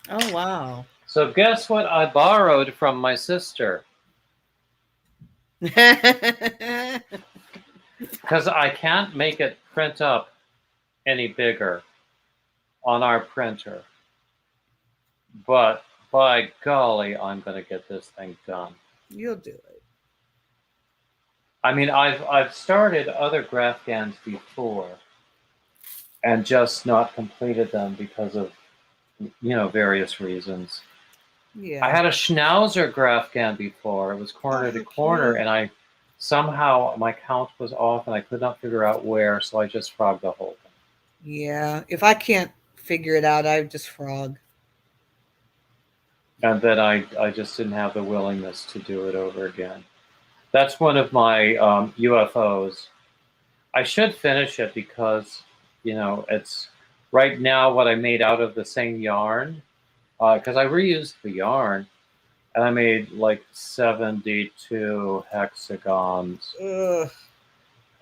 Oh, wow. So guess what I borrowed from my sister? Because I can't make it print up any bigger on our printer. But by golly, I'm going to get this thing done. You'll do it. I mean, I've started other GraphGANs before and just not completed them because of, various reasons. Yeah. I had a Schnauzer GraphGAN before. It was corner to corner, cute. and I somehow my count was off, and I could not figure out where, so I just frogged the whole thing. Yeah. If I can't figure it out, I just frog. And then I just didn't have the willingness to do it over again. That's one of my UFOs. I should finish it because, it's right now what I made out of the same yarn, because I reused the yarn, and I made like 72 hexagons. Ugh.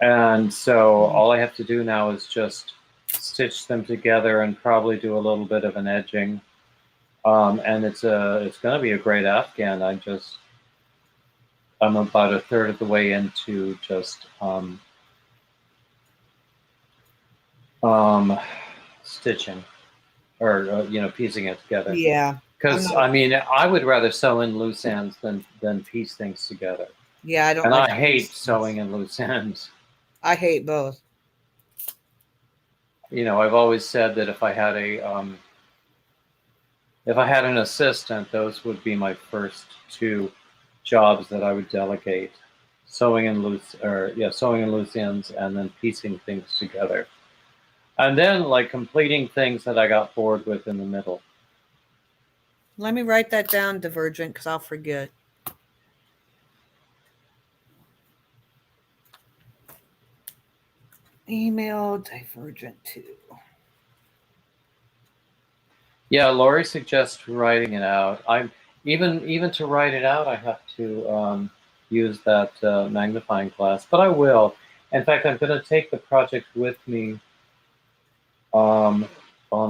And so all I have to do now is just stitch them together and probably do a little bit of an edging. And it's going to be a great Afghan. I'm about a third of the way into just stitching or piecing it together. Yeah. Because I mean, I would rather sew in loose ends than piece things together. Yeah, I don't. And like I hate sewing in loose ends. I hate both. I've always said that if I had an assistant, those would be my first two jobs that I would delegate: sewing in loose ends, and then piecing things together, and then like completing things that I got bored with in the middle. Let me write that down, Divergent, because I'll forget. Email Divergent 2. Yeah, Lori suggests writing it out. I'm even to write it out, I have to use that magnifying glass, but I will. In fact, I'm going to take the project with me on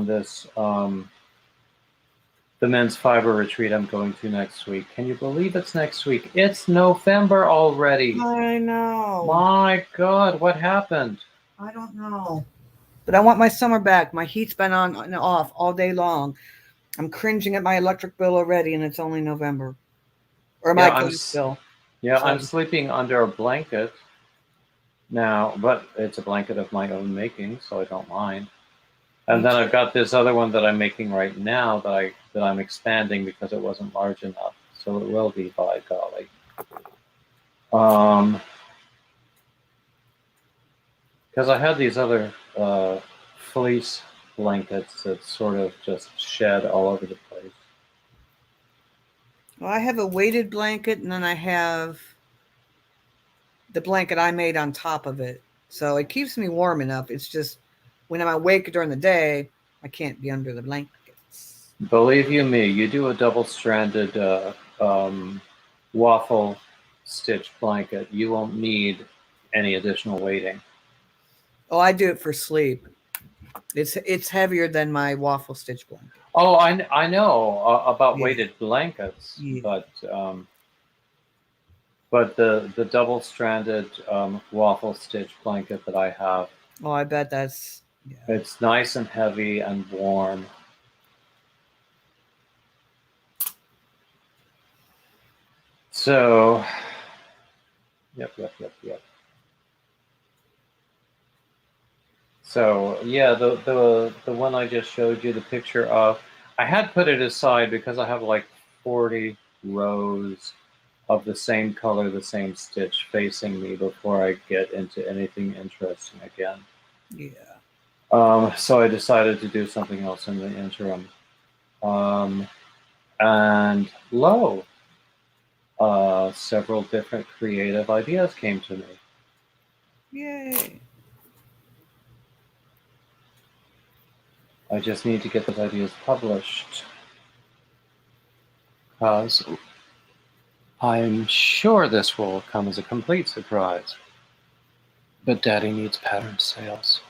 this the men's fiber retreat I'm going to next week. Can you believe it's next week? It's November already. I know. My God, what happened? I don't know. But I want my summer back. My heat's been on and off all day long. I'm cringing at my electric bill already, and it's only November. Or my gas bill. Yeah, I'm sleeping under a blanket now, but it's a blanket of my own making, so I don't mind. And then I've got this other one that I'm making right now that I'm expanding because it wasn't large enough. So it will be, by golly. Because I had these other fleece blankets that sort of just shed all over the place. Well, I have a weighted blanket, and then I have the blanket I made on top of it. So it keeps me warm enough. It's just when I'm awake during the day, I can't be under the blankets. Believe you me, you do a double-stranded waffle stitch blanket, you won't need any additional weighting. Oh, I do it for sleep. It's heavier than my waffle stitch blanket. Oh, I know about weighted blankets, Yeah. but the double-stranded waffle stitch blanket that I have. Oh, I bet that's. Yeah. It's nice and heavy and warm. So, yep. So yeah, the one I just showed you the picture of, I had put it aside because I have like 40 rows of the same color, the same stitch facing me before I get into anything interesting again. Yeah. So I decided to do something else in the interim. And lo, several different creative ideas came to me. Yay. I just need to get those ideas published, because I'm sure this will come as a complete surprise. But Daddy needs pattern sales.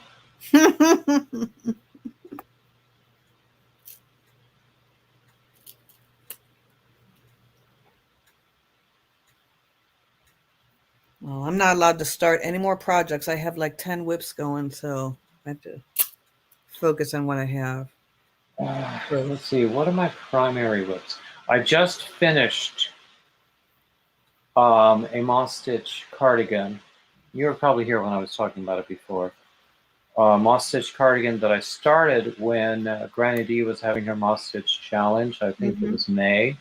Well, I'm not allowed to start any more projects. I have like 10 whips going, so I have to focus on what I have. Let's see, what are my primary whips? I just finished a moss stitch cardigan. You were probably here when I was talking about it before. Moss stitch cardigan that I started when Granny D was having her moss stitch challenge. I think it was May.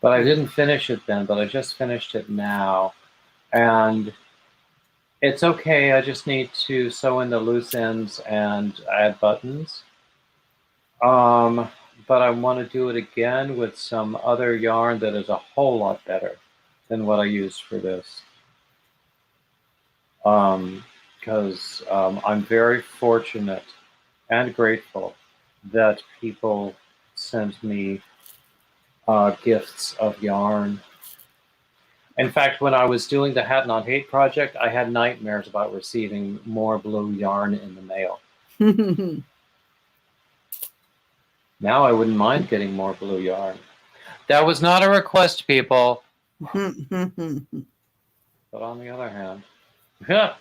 But I didn't finish it then, but I just finished it now. And it's okay, I just need to sew in the loose ends and add buttons. But I want to do it again with some other yarn that is a whole lot better than what I used for this. Because I'm very fortunate and grateful that people send me gifts of yarn. In fact, when I was doing the Hat Not Hate project, I had nightmares about receiving more blue yarn in the mail. Now I wouldn't mind getting more blue yarn. That was not a request, people. But on the other hand, yeah.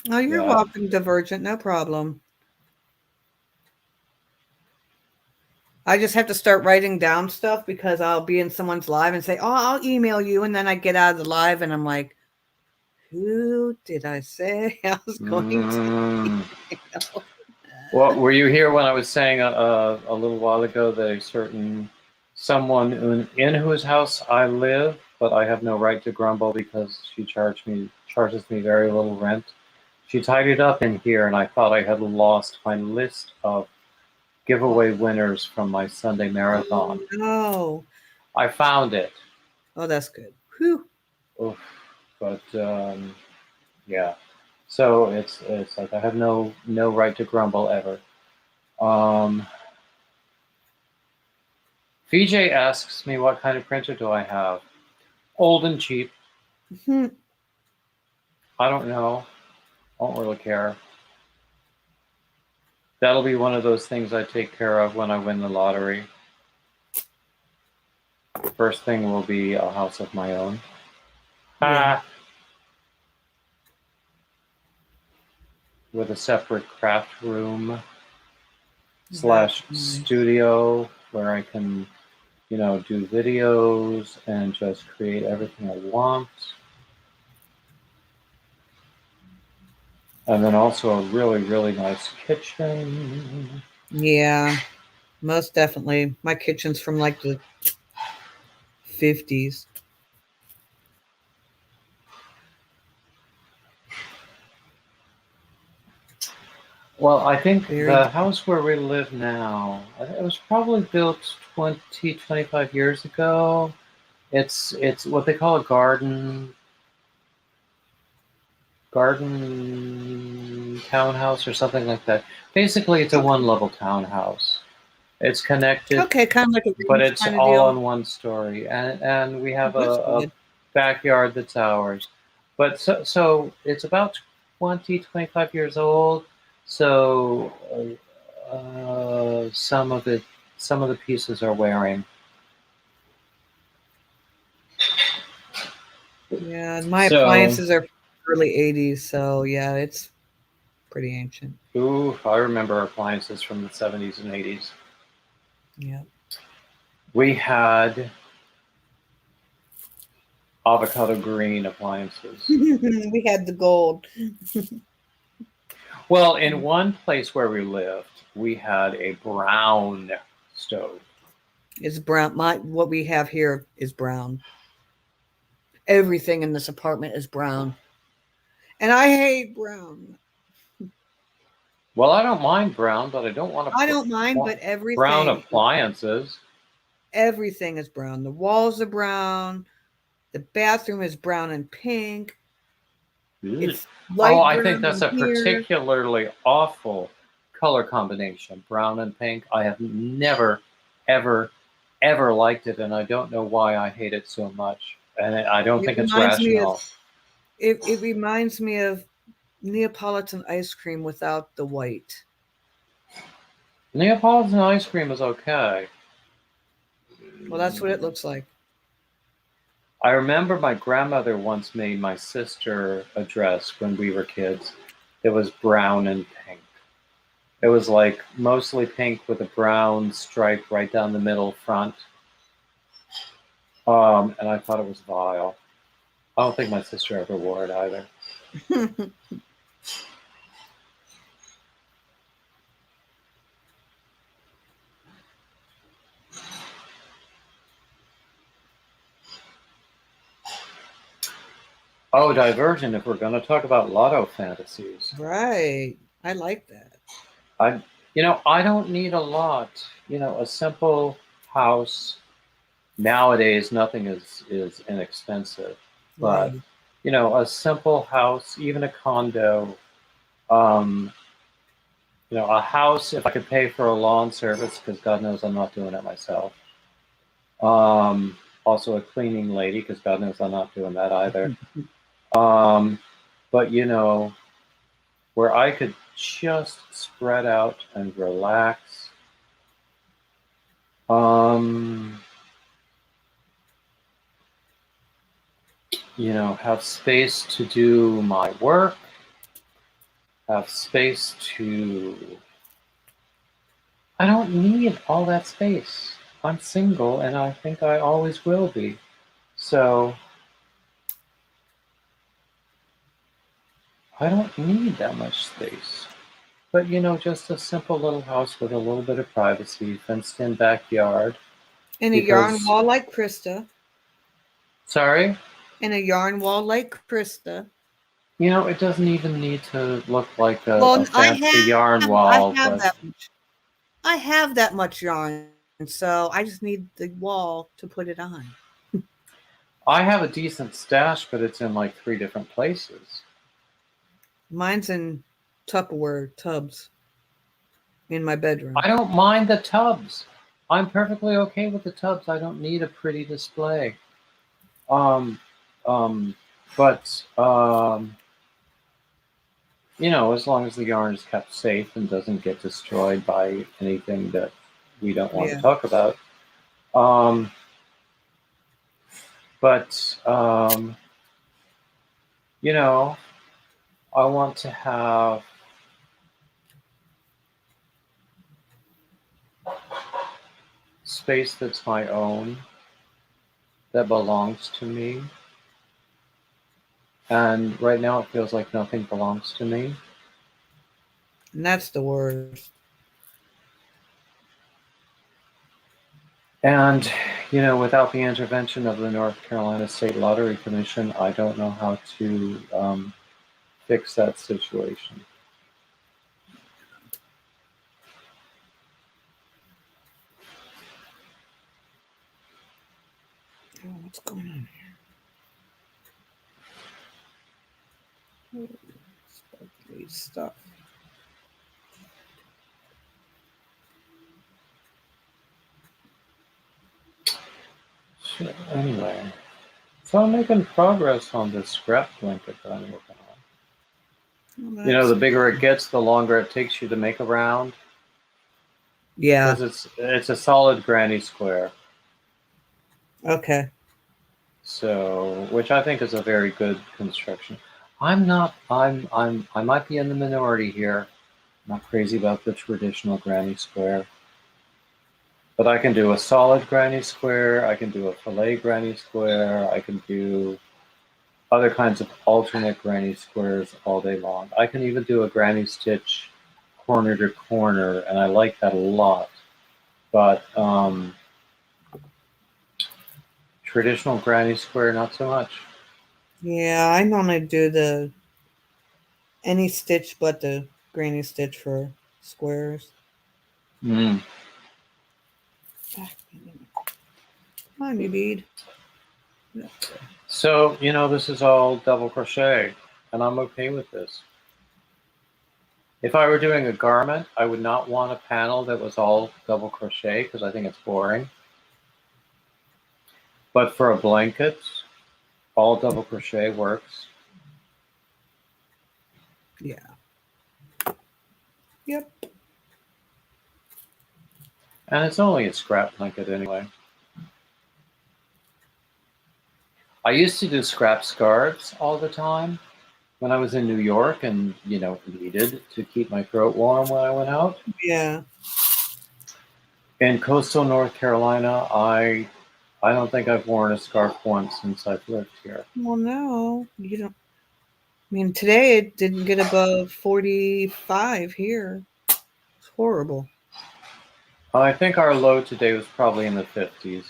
Oh, you're welcome, Divergent. No problem. I just have to start writing down stuff because I'll be in someone's live and say, "Oh, I'll email you," and then I get out of the live and I'm like, "Who did I say I was going to email?" Well, were you here when I was saying a little while ago that a certain someone in whose house I live, but I have no right to grumble because she charges me very little rent. She tidied up in here, and I thought I had lost my list of giveaway winners from my Sunday marathon. Oh, no. I found it. Oh, that's good. Whew. Oof. But yeah. So it's like I have no right to grumble ever. VJ asks me what kind of printer do I have. Old and cheap. I don't know. I don't really care. That'll be one of those things I take care of when I win the lottery. First thing will be a house of my own. Yeah. With a separate craft room / studio where I can, do videos and just create everything I want. And then also a really, really nice kitchen. Yeah, most definitely. My kitchen's from like the 50s. Well, I think the house where we live now, it was probably built 20, 25 years ago. It's what they call a garden townhouse or something like that. Basically, it's a one-level townhouse. It's connected. Okay, kind of like a but it's kind of all deal. on one story, and we have a backyard that's ours. But so it's about 20, 25 years old. So some of the pieces are wearing. Yeah, my appliances are early 80s, so yeah, it's pretty ancient. Ooh, I remember appliances from the 70s and 80s. Yeah. We had avocado green appliances. We had the gold. Well, in one place where we lived, we had a brown stove. It's brown. What we have here is brown. Everything in this apartment is brown. And I hate brown. Well, I don't mind brown, but I don't want to. I don't mind, but everything. Brown appliances. Everything is brown. The walls are brown. The bathroom is brown and pink. It's Oh, light I think brown that's in a here. particularly awful color combination, brown and pink. I have never, ever, ever liked it, and I don't know why I hate it so much. And I don't It think it's reminds me of rational. it reminds me of Neapolitan ice cream without the white. Neapolitan ice cream is okay. Well, that's what it looks like. I remember my grandmother once made my sister a dress when we were kids. It was brown and pink. It was like mostly pink with a brown stripe right down the middle front. And I thought it was vile. I don't think my sister ever wore it either. Oh, diversion, if we're going to talk about lotto fantasies. Right. I like that. I don't need a lot. A simple house. Nowadays, nothing is inexpensive. But, Right. a simple house, even a condo, um, a house, if I could pay for a lawn service, because God knows I'm not doing it myself. Also a cleaning lady, because God knows I'm not doing that either. Um, but where I could just spread out and relax. Um, have space to do my work, have space to. I don't need all that space. I'm single, and I think I always will be. So I don't need that much space. But just a simple little house with a little bit of privacy, fenced in backyard. And a yarn Because, wall like Krista. sorry, And a yarn wall like Krista. it doesn't even need to look like a Well, fancy yarn I wall, have but that much. I have that much yarn, so I just need the wall to put it on. I have a decent stash, but it's in like 3 different places. Mine's in Tupperware tubs in my bedroom. I don't mind the tubs. I'm perfectly okay with the tubs. I don't need a pretty display. Um, um, but as long as the yarn is kept safe and doesn't get destroyed by anything that we don't want to Yeah. talk about. Um, but I want to have space that's my own, that belongs to me. And right now it feels like nothing belongs to me. And that's the worst. And, without the intervention of the North Carolina State Lottery Commission, I don't know how to fix that situation. Oh, what's going on here? Sparkly stuff. Anyway, so I'm making progress on this scrap blanket that I'm working on. Well, The bigger it gets, the longer it takes you to make a round, yeah. because it's a solid granny square. Okay. So, which I think is a very good construction. I'm not. I might be in the minority here. I'm not crazy about the traditional granny square, but I can do a solid granny square. I can do a fillet granny square. I can do other kinds of alternate granny squares all day long. I can even do a granny stitch corner to corner, and I like that a lot. But traditional granny square, not so much. Yeah, I normally do any stitch but the granny stitch for squares. Mm. Come on, you bead. So, this is all double crochet. and I'm okay with this. If I were doing a garment, I would not want a panel that was all double crochet because I think it's boring. But for a blanket, all double crochet works. Yeah. Yep. And it's only a scrap blanket anyway. I used to do scrap scarves all the time when I was in New York and, needed to keep my throat warm when I went out. Yeah. In coastal North Carolina, I don't think I've worn a scarf once since I've lived here. Well, no, you don't. I mean, today it didn't get above 45 here. It's horrible. I think our low today was probably in the 50s.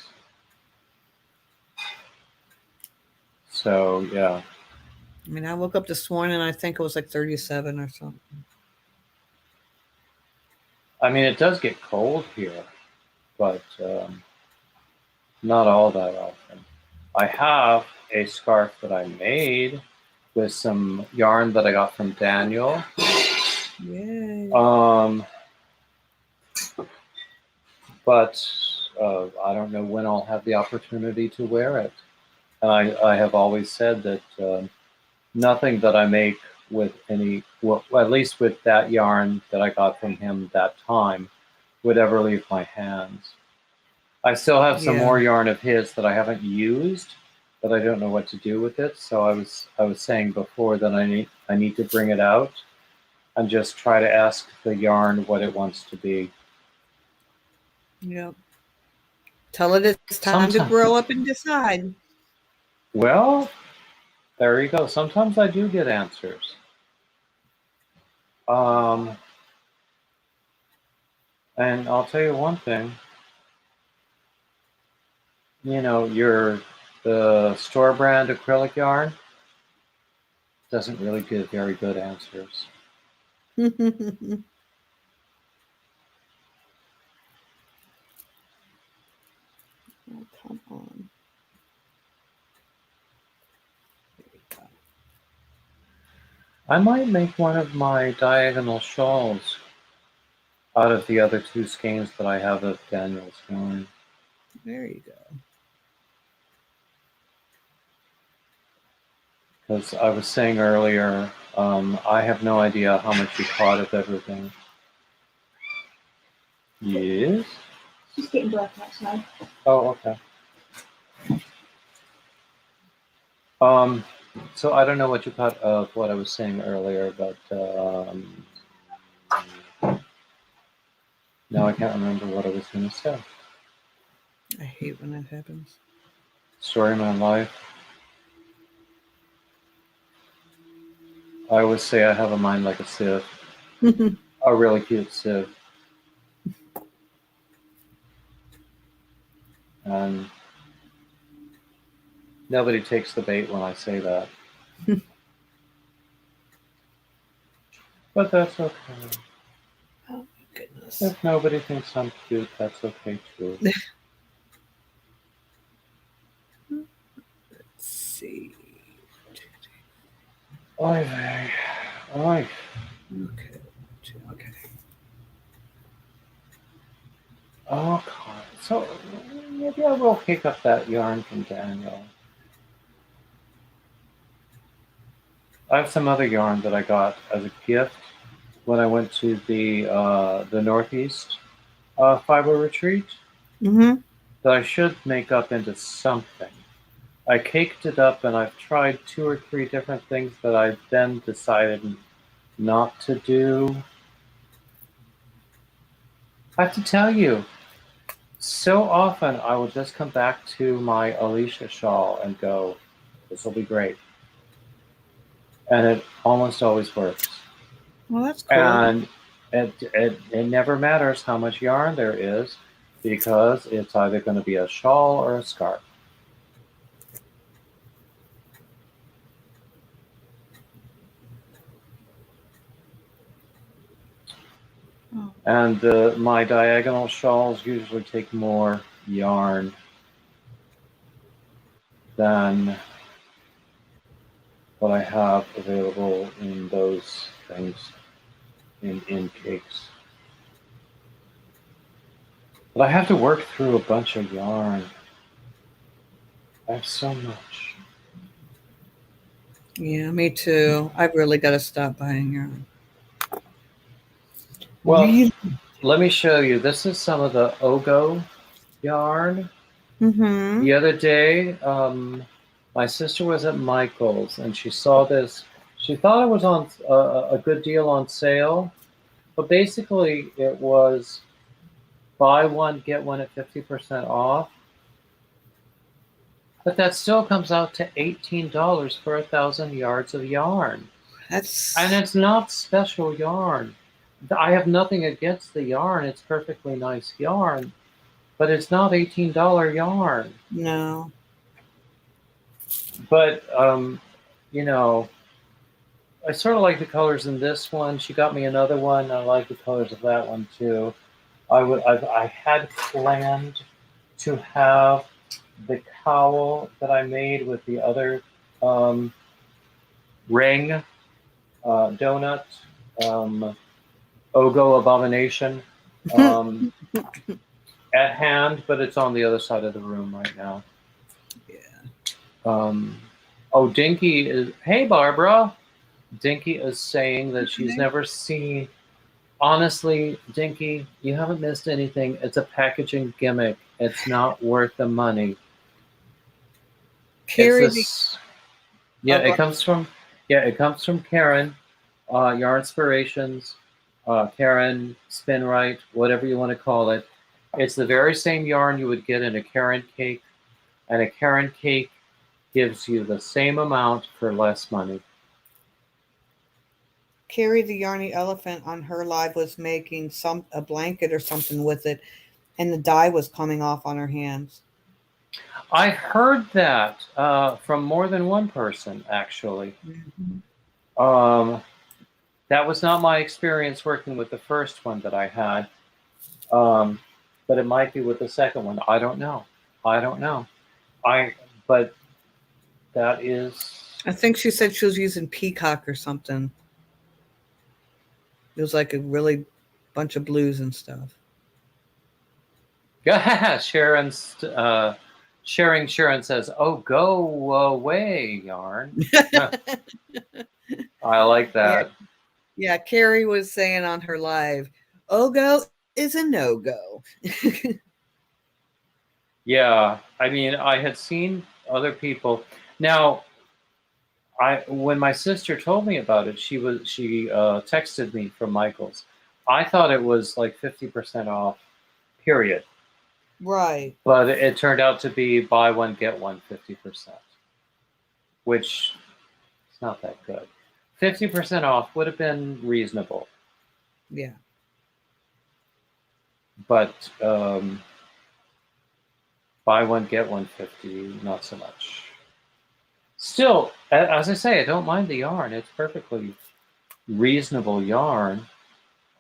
So, yeah. I mean, I woke up this morning and I think it was like 37 or something. I mean, it does get cold here, but not all that often. I have a scarf that I made with some yarn that I got from Daniel. Yay. But I don't know when I'll have the opportunity to wear it. And I have always said that nothing that I make with at least with that yarn that I got from him that time, would ever leave my hands. I still have some more yarn of his that I haven't used, but I don't know what to do with it. So I was saying before that I need to bring it out and just try to ask the yarn what it wants to be. Yep. Tell it it's time to grow up and decide. Well, there you go. Sometimes I do get answers. And I'll tell you one thing. The store brand acrylic yarn doesn't really give very good answers. Oh, come on. There we go. I might make one of my diagonal shawls out of the other two skeins that I have of Daniel's yarn. There you go. Because I was saying earlier, I have no idea how much you caught of everything. Yes? She's getting black outside. Oh, okay. So I don't know what you caught of what I was saying earlier, but now I can't remember what I was going to say. I hate when that happens. Story of my life. I always say I have a mind like a sieve. A really cute sieve. And nobody takes the bait when I say that. But that's okay. Oh, my goodness. If nobody thinks I'm cute, that's okay too. Let's see. Oy vey. Okay. Oh, God. So maybe I will pick up that yarn from Daniel. I have some other yarn that I got as a gift when I went to the Northeast fiber retreat that I should make up into something. I caked it up and I've tried 2 or 3 different things that I've then decided not to do. I have to tell you, so often I will just come back to my Alicia shawl and go, this will be great. And it almost always works. Well, that's cool. And it never matters how much yarn there is because it's either going to be a shawl or a scarf. Oh. And my diagonal shawls usually take more yarn than what I have available in those things in cakes. But I have to work through a bunch of yarn. I have so much. Yeah, me too. I've really got to stop buying yarn. Well, Really? let me show you. This is some of the Ogo yarn. Mm-hmm. The other day, my sister was at Michael's and she saw this. She thought it was on a good deal on sale, but basically it was buy one, get one at 50% off. But that still comes out to $18 for 1,000 yards of yarn. And That's it's not special yarn. I have nothing against the yarn. It's perfectly nice yarn, but it's not $18 yarn. no. But, you know, I sort of like the colors in this one. She got me another one. I like the colors of that one too. I had planned to have the cowl that I made with the other ring donut, Ogo Abomination at hand, but it's on the other side of the room right now. Yeah. Oh, Dinky is. Hey, Barbara. Dinky is saying that she's never seen. Honestly, Dinky, you haven't missed anything. It's a packaging gimmick. It's not worth the money. Carrie, it comes from Karen, Yarn Inspirations, Karen Spin Right, whatever you want to call it. It's the very same yarn you would get in a Karen cake, and a Karen cake gives you the same amount for less money. Carrie the Yarny Elephant on her live was making a blanket or something with it, and the dye was coming off on her hands. I heard that from more than one person, actually. Mm-hmm. That was not my experience working with the first one that I had, but it might be with the second one. I don't know. But that is. I think she said she was using peacock or something. It was like a really bunch of blues and stuff. Sharon says, "Oh, go away, yarn." I like that. Yeah, Carrie was saying on her live, "Ogo is a no-go." Yeah, I mean, I had seen other people. Now, when my sister told me about it, she texted me from Michael's. I thought it was like 50% off, period. Right. But it turned out to be buy one, get one 50%, which is not that good. 50% off would have been reasonable. Yeah. But buy one, get one 50, not so much. Still, as I say, I don't mind the yarn. It's perfectly reasonable yarn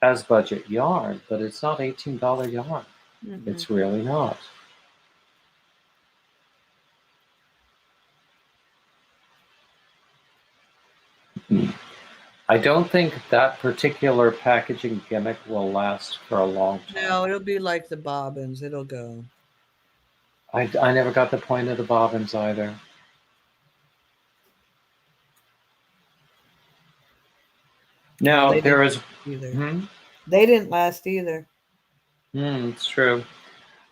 as budget yarn, but it's not $18 yarn. Mm-hmm. It's really not. I don't think that particular packaging gimmick will last for a long time. No, it'll be like the bobbins. It'll go. I never got the point of the bobbins either. Now, there is... They didn't last either. It's true.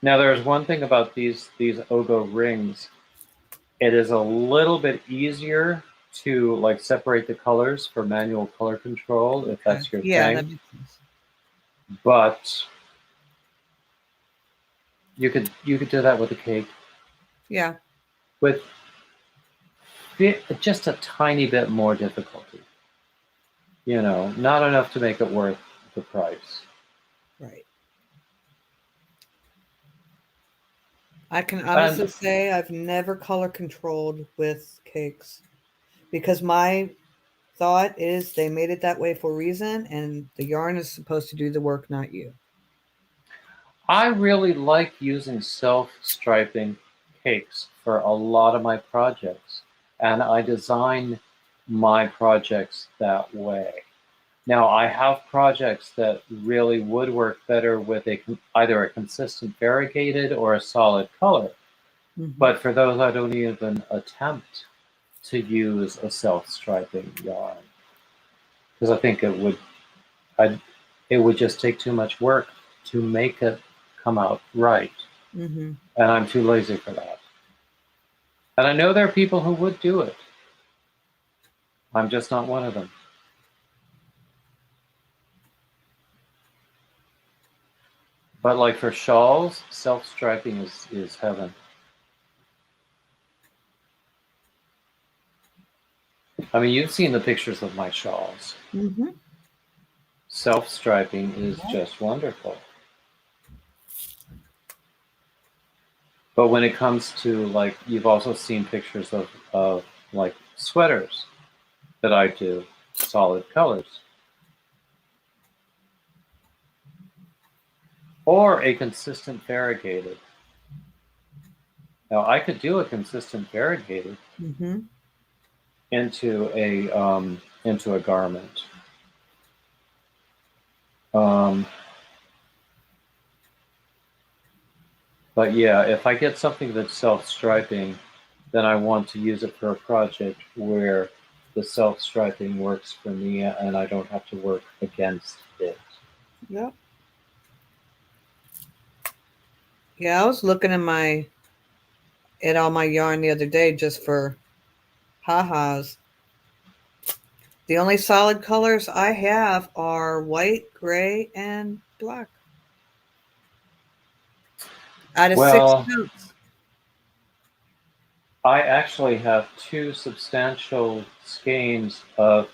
Now, there's one thing about these Ogo rings. It is a little bit easier to like separate the colors for manual color control, if that's your thing. That makes sense. But you could do that with a cake. Yeah. With just a tiny bit more difficulty. You know, not enough to make it worth the price. Right. I can honestly say I've never color controlled with cakes because my thought is they made it that way for a reason, and the yarn is supposed to do the work, not you. I really like using self-striping cakes for a lot of my projects, and I design my projects that way. Now, I have projects that really would work better with either a consistent variegated or a solid color. Mhm. But for those, I don't even attempt to use a self-striping yarn because I think it would just take too much work to make it come out right, Mm-hmm. and I'm too lazy for that. And I know there are people who would do it. I'm just not one of them. But like for shawls, self-striping is heaven. I mean, you've seen the pictures of my shawls. Mm-hmm. Self-striping is just wonderful. But when it comes to, like, you've also seen pictures of like sweaters that I do, solid colors. Or a consistent variegated. Now, I could do a consistent variegated Mm-hmm. into a garment. But yeah, if I get something that's self-striping, then I want to use it for a project where the self-striping works for me and I don't have to work against it. Yep. Yeah, I was looking at all my yarn the other day just for ha-has. The only solid colors I have are white, gray, and black. Out of 6 Well, totes. I actually have 2 substantial skeins of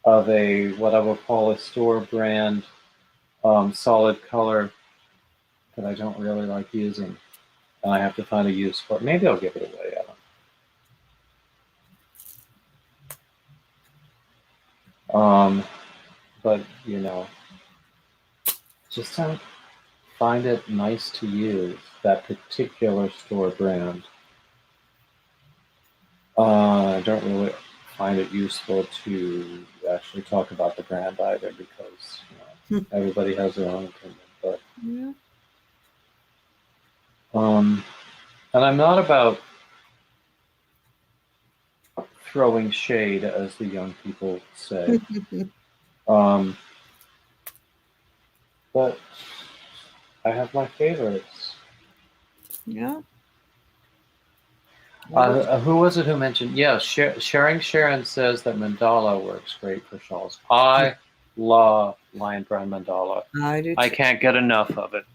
a what I would call a store brand solid color that I don't really like using, and I have to find a use for it. Maybe I'll give it away. I don't know. But you know, just don't find it nice to use that particular store brand. I don't really find it useful to actually talk about the brand either because everybody has their own opinion. But Yeah. and I'm not about throwing shade, as the young people say. But I have my favorites. Yeah. Who was it who mentioned? Yeah, Sharon says that mandala works great for shawls. I love lion brand mandala. I do I too. can't get enough of it.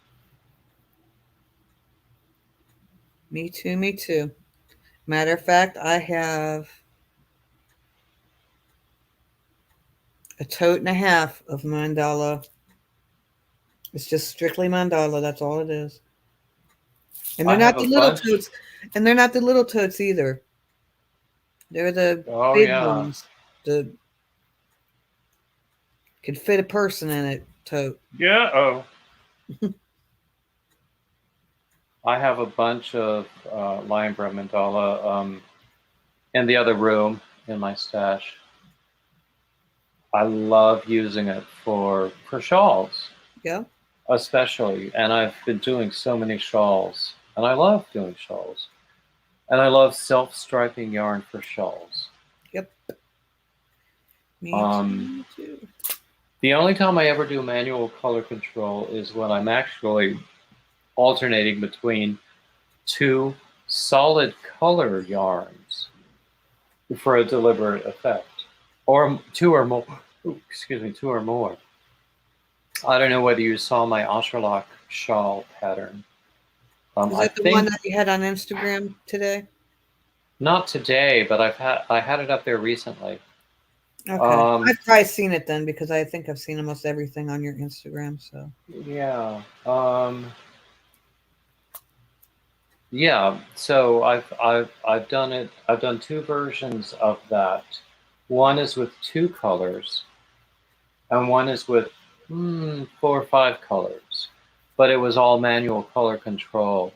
Me too, me too. Matter of fact, I have a tote and a half of mandala. It's just strictly mandala. That's all it is. And they're I not have the a little bunch. totes. And they're not the little totes either. They're the Oh big yeah, ones. The could fit a person in it tote. yeah. Oh, I have a bunch of lion brand mandala in the other room in my stash. I love using it for shawls, Yeah. especially. And I've been doing so many shawls, and I love doing shawls. And I love self-striping yarn for shawls. Yep. Me too. Um, Me too. the only time I ever do manual color control is when I'm actually alternating between 2 solid color yarns for a deliberate effect, or 2 or more. Excuse me, 2 or more. I don't know whether you saw my Ultralock shawl pattern. Is I that the one think that you had on Instagram today? not today, but I had it up there recently. Okay. I've probably seen it then because I think I've seen almost everything on your Instagram. So Yeah. Yeah. So I've done it. I've done 2 versions of that. One is with 2 colors, and one is with 4 or 5 colors. But it was all manual color control,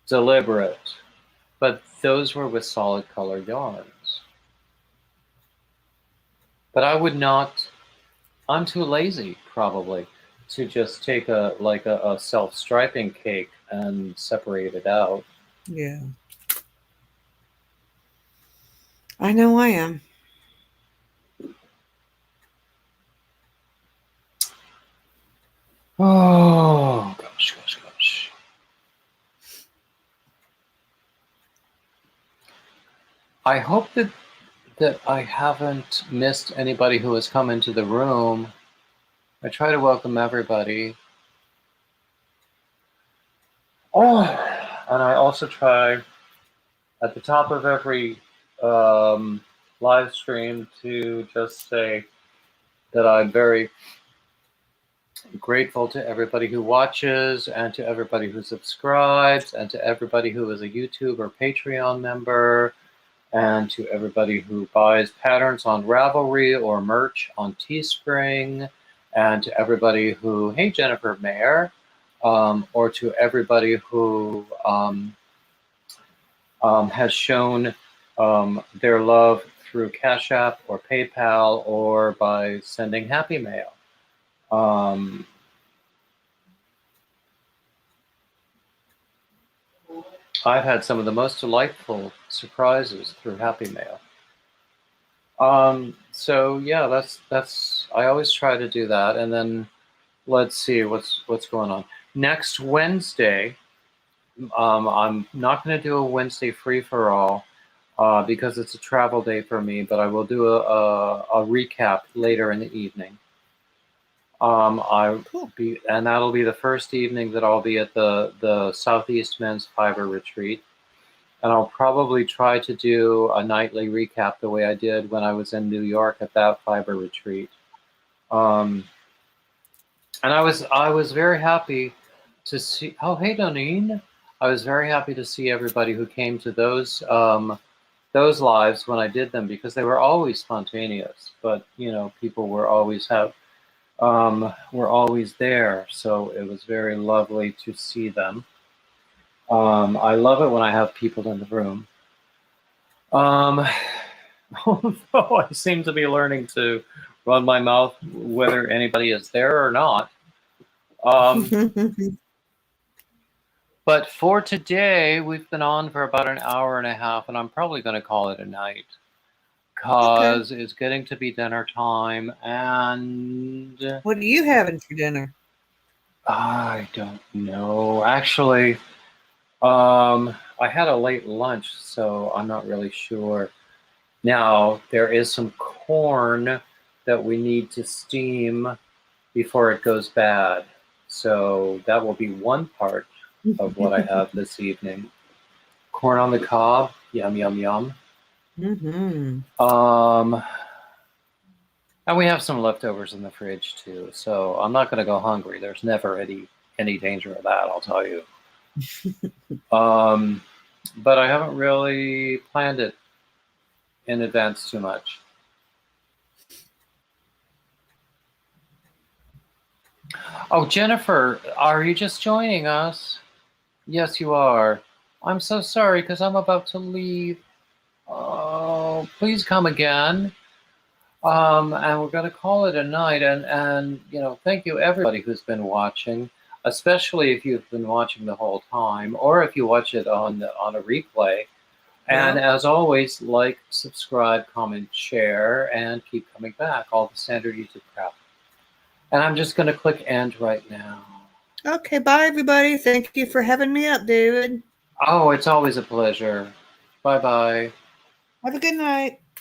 deliberate. But those were with solid color yarns. But I would not. I'm too lazy, probably, to just take a self-striping cake and separate it out. Yeah. I know I am. Oh gosh, gosh, gosh. I hope that I haven't missed anybody who has come into the room. I try to welcome everybody. Oh, and I also try at the top of every live stream to just say that I'm very grateful to everybody who watches and to everybody who subscribes and to everybody who is a YouTube or Patreon member and to everybody who buys patterns on Ravelry or merch on Teespring and to everybody who, hey, Jennifer Mayer, or to everybody who has shown their love through Cash App or PayPal or by sending Happy Mail. I've had some of the most delightful surprises through Happy Mail. So yeah, that's I always try to do that, and then let's see what's going on next Wednesday. I'm not going to do a Wednesday free for all because it's a travel day for me, but I will do a recap later in the evening. And that'll be the first evening that I'll be at the Southeast Men's Fiber Retreat. And I'll probably try to do a nightly recap the way I did when I was in New York at that fiber retreat. And I was very happy to see. Oh, hey, Doneen. I was very happy to see everybody who came to those lives when I did them because they were always spontaneous. But you know, people were always there, so it was very lovely to see them. I love it when I have people in the room. Although I seem to be learning to run my mouth whether anybody is there or not. But for today, we've been on for about an hour and a half, and I'm probably going to call it a night because it's getting to be dinner time. And what are you having for dinner? I don't know. Actually, I had a late lunch, so I'm not really sure. Now, there is some corn that we need to steam before it goes bad. So that will be one part of what I have this evening. Corn on the cob, yum, yum, yum. And we have some leftovers in the fridge too. So I'm not going to go hungry. There's never any danger of that, I'll tell you. But I haven't really planned it in advance too much. Oh, Jennifer, are you just joining us? Yes, you are. I'm so sorry because I'm about to leave. Oh, please come again. And we're going to call it a night. And you know, thank you everybody who's been watching, especially if you've been watching the whole time, or if you watch it on a replay. And as always, like, subscribe, comment, share, and keep coming back. All the standard YouTube crap. And I'm just going to click end right now. Okay, bye, everybody. Thank you for having me up, David. Oh, it's always a pleasure. Bye-bye. Have a good night.